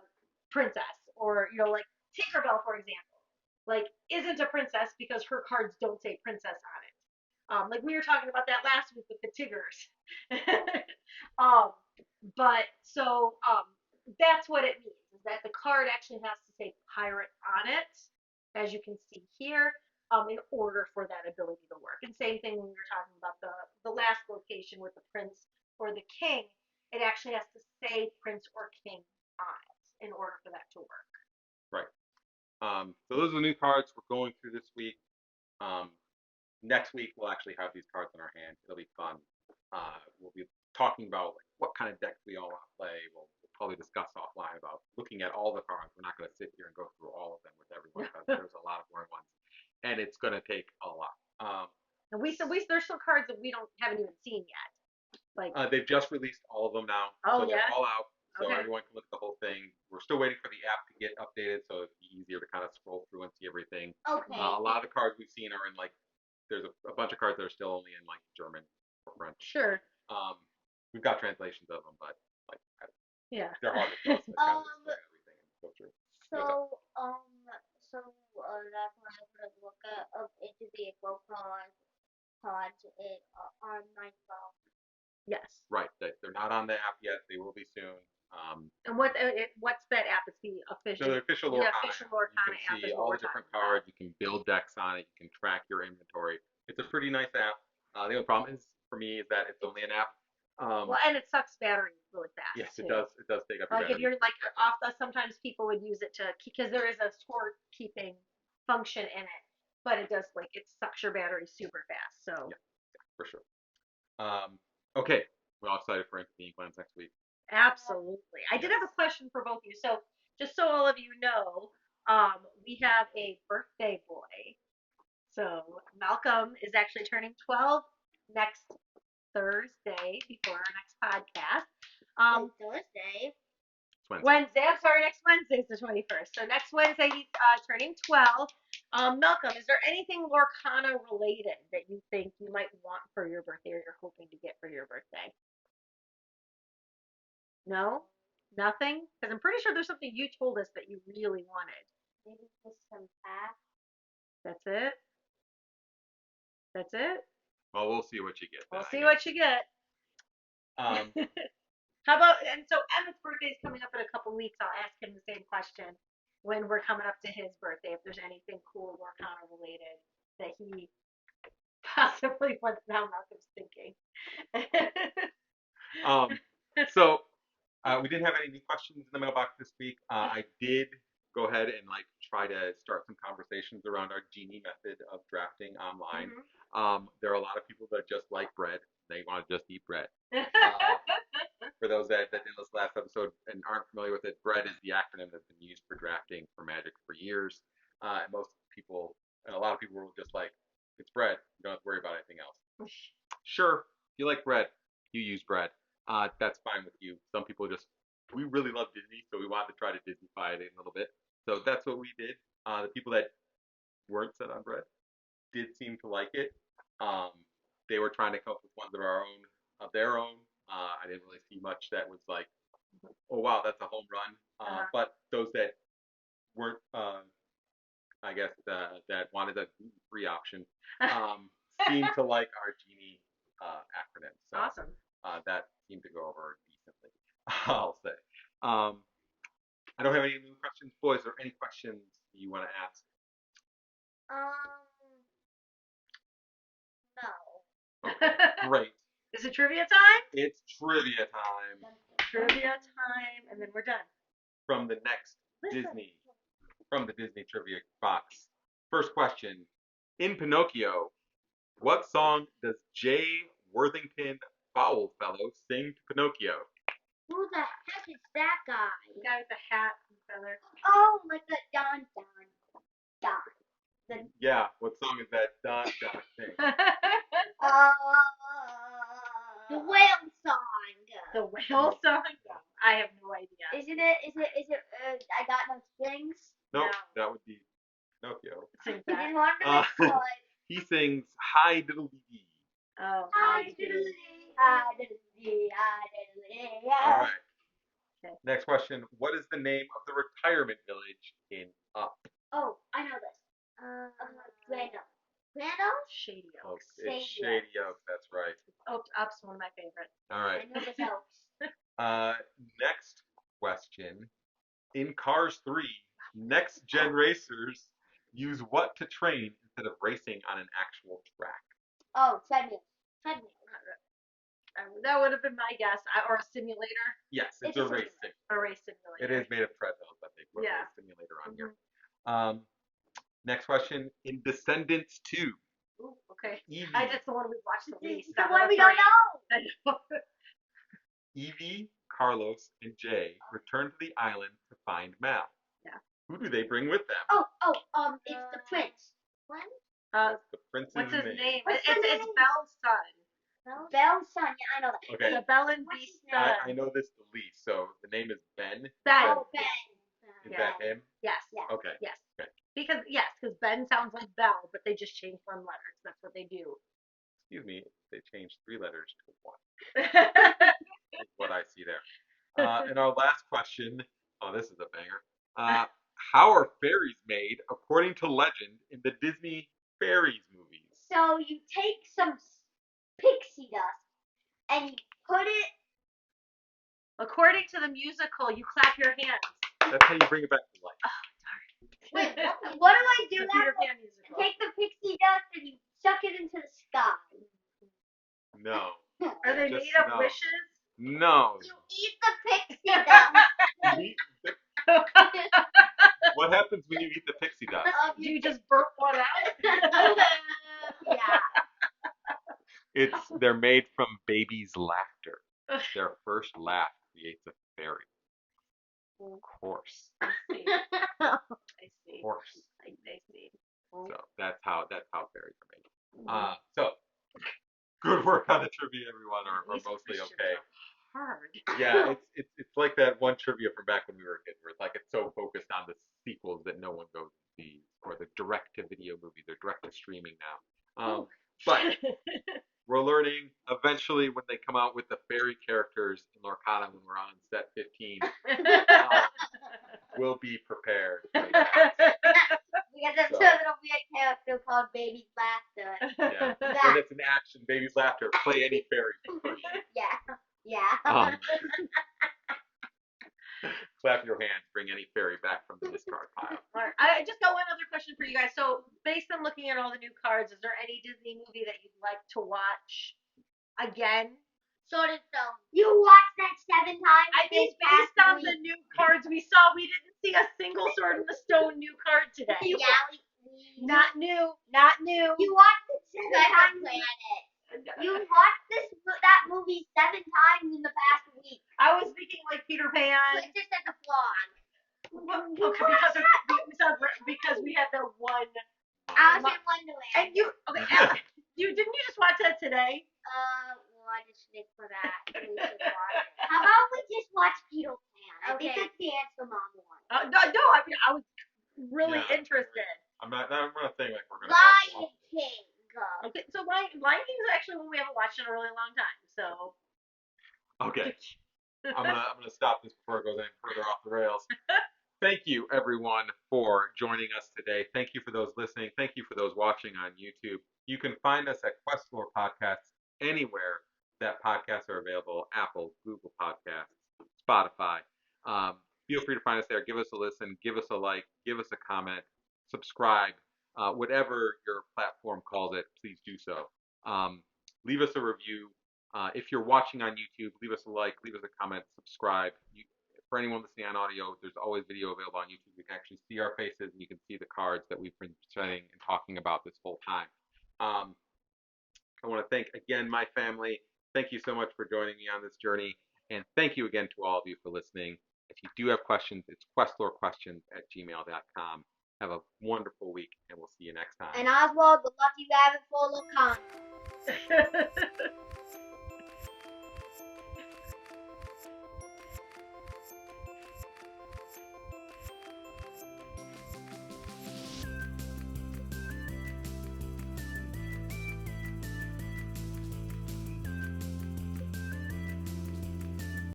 princess or like Tinkerbell, for example, like isn't a princess because her cards don't say princess on it. Like we were talking about that last week with the Tiggers. um, but so that's what it means is that the card actually has to say pirate on it, as you can see here, in order for that ability to work. And same thing when we were talking about the last location with the prince or the king, it actually has to say prince or king on it in order for that to work. Right. So those are the new cards we're going through this week. Next week we'll actually have these cards in our hand. It'll be fun. We'll be talking about like, what kind of decks we all want to play. We'll probably discuss offline about looking at all the cards. We're not going to sit here and go through all of them with everyone because there's a lot of boring ones, and it's going to take a lot. And there's still cards that we haven't even seen yet. Like they've just released all of them now, so they're all out. So Okay. everyone can look at the whole thing. We're still waiting for the app to get updated, so it'd be easier to kind of scroll through and see everything. Okay. A lot of the cards we've seen are in like, there's a bunch of cards that are still only in like German or French. Sure. We've got translations of them, but like, Yeah. they're hard to trust. Everything and go through. So on the app yet. They will be soon. And what's that app? It's the official, So the official the Lorcana official app. Lorcana You app can is see what all we're the different talking about. cards. You can build decks on it. You can track your inventory. It's a pretty nice app. The only problem is for me is that it's only an app. Well, and it sucks battery really fast. Yes, too. it does. It does take up your Like if battery. you're like off, sometimes people would use it to because there is a scorekeeping function in it, but it does like it sucks your battery super fast. So Yeah, for sure. Okay, we're all excited for Into the Inklands next week. absolutely, I did have a question for both of you. So just so all of you know, we have a birthday boy. So Malcolm is actually turning 12 next Thursday before our next podcast. Thursday. It's Wednesday. Wednesday. I'm sorry, next Wednesday is the 21st. So next Wednesday he's turning 12. Malcolm, is there anything Lorcana related that you think you might want for your birthday or you're hoping to get for your birthday? No? Nothing? Because I'm pretty sure there's something you told us that you really wanted. Maybe just some packs. That's it? That's it? Well, we'll see what you get. We'll then, I see guess. what you get. How about, and so Emmett's birthday is coming up in a couple weeks. I'll ask him the same question when we're coming up to his birthday, if there's anything cool Lorcana related that he possibly wants. Now Malcolm's thinking. So we didn't have any new questions in the mailbox this week. I did go ahead and like try to start some conversations around our genie method of drafting online. There are a lot of people that just like bread. They want to just eat bread. For those that didn't listen to last episode and aren't familiar with it, bread is the acronym that's been used for drafting for Magic for years. And most people, and a lot of people were just like, it's bread. You don't have to worry about anything else. Sure, if you like bread, you use bread. That's fine with you. Some people just, we really love Disney, so we wanted to try to Disneyfy it a little bit. So that's what we did. The people that weren't set on bread did seem to like it. They were trying to come up with ones of their own. I didn't really see much that was like, oh wow, that's a home run. But those that weren't, I guess, that wanted a gluten-free option, seemed to like our genie acronym. So Awesome. that seemed to go over decently, I'll say. I don't have any new questions, boys. Are any questions you want to ask? No. Okay, great. Is it trivia time? It's trivia time. Trivia time, and then we're done. From the next Disney, from the Disney trivia box. First question. In Pinocchio, what song does Jay Worthington Foulfellow sing to Pinocchio? Who the heck is that guy? The guy with the hat and feather. Oh, like the Don. Yeah, what song is that Don thing? The whale song. The whale song? I have no idea. Isn't it? I got no strings. Nope, No. that would be Pinocchio. Sing He that. didn't want to make one. He sings Hi Diddle Dee. Oh, I hi, diddly, Judy. I diddly, I diddly, All right. Okay. Next question. What is the name of the retirement village in Up? Oh, I know this. Grando. Grando? Shady Oh, Oaks. it's Shady Oaks. That's right. Up's one of my favorites. All right. I know this Oaks. Next question. In Cars 3, next gen racers use what to train instead of racing on an actual track? Oh, treadmill. That would have been my guess. Or a simulator. Yes, it's It's a a race simulator. A race simulator. It is made of treadmills, but they put Yeah. a simulator on here. Next question. In Descendants 2, Ooh, okay. Evie, That's the one we watched the least. The one we don't know. Evie, Carlos, and Jay return to the island to find Mal. Yeah. Who do they bring with them? It's the prince. When? That's the prince's What's his name? What's It's the name? Belle's son. Belle's son. Yeah, I know that. Okay. The Belle and What's Beast's his name? son. I know this the least. So the name is Ben. Ben. Oh, Ben. Is that him? Yes. Yeah. Okay. Yes. Okay. Because Ben sounds like Belle, but they just changed one letter. That's what they do. Excuse me. They changed 3 letters to 1. Is what I see there. And our last question. Oh, this is a banger. How are fairies made according to legend in the Disney fairies movies? So you take some pixie dust and you put it According to the musical, you clap your hands. That's how you bring it back to life. Wait, what do I do The now? Peter Pan musical. Take the pixie dust and you chuck it into the sky. No. Are they Just made of no. wishes? No. You eat the pixie dust. What happens when you eat the pixie dust? Do you just burp one out? Yeah. They're made from babies' laughter. Their first laugh creates a fairy. Of course. I see. I see. Of course. I see. So that's how fairies are made. So good work on the trivia, everyone, or These mostly questions okay. are hard. Yeah, it's like that one trivia from back when we were kids, where it's like it's so focused on the sequels that no one goes to see, or the direct-to-video movies, or direct-to-streaming now. But we're learning eventually when they come out with the fairy characters in Lorcana when we're on set 15, we'll be prepared for that. Because I'm sure there'll be a character called Baby's Laughter. Yeah, and it's an action, baby's laughter. Play any fairy. Yeah. Clap your hands. Bring any fairy back from the discard pile. All right. I just got one other question for you guys. So, based on looking at all the new cards, is there any Disney movie that you'd like to watch again? Sword and Stone. You watched that 7 times? I mean, based on the new cards we saw, we didn't see a single Sword in the Stone new card today. Not new. Not new. You watched it 7 times. You watched that movie 7 times in the past week. I was thinking like Peter Pan. Princess and the Frog. Okay, because we had the one. Alice in Wonderland. And you didn't you just watch that today? Well, I just did for that. We should watch it. How about we just watch Peter Pan? Okay. I think it's the answer mom wants. No. I mean, I was really interested. I'm not gonna think like we're gonna. Lion King. Okay, so Lion King is actually one we haven't watched in a really long time. So. Okay. I'm gonna stop this before it goes any further off the rails. Thank you everyone for joining us today. Thank you for those listening. Thank you for those watching on YouTube. You can find us at QuestLore Podcasts anywhere that podcasts are available: Apple, Google Podcasts, Spotify. Feel free to find us there. Give us a listen. Give us a like. Give us a comment. Subscribe. Whatever your platform calls it, please do so. Leave us a review. If you're watching on YouTube, leave us a like, leave us a comment, subscribe. For anyone listening on audio, there's always video available on YouTube. You can actually see our faces and you can see the cards that we've been presenting and talking about this whole time. I want to thank again my family. Thank you so much for joining me on this journey. And thank you again to all of you for listening. If you do have questions, it's questlorequestions@gmail.com. Have a wonderful week, and we'll see you next time. And Oswald, the lucky rabbit for Locana.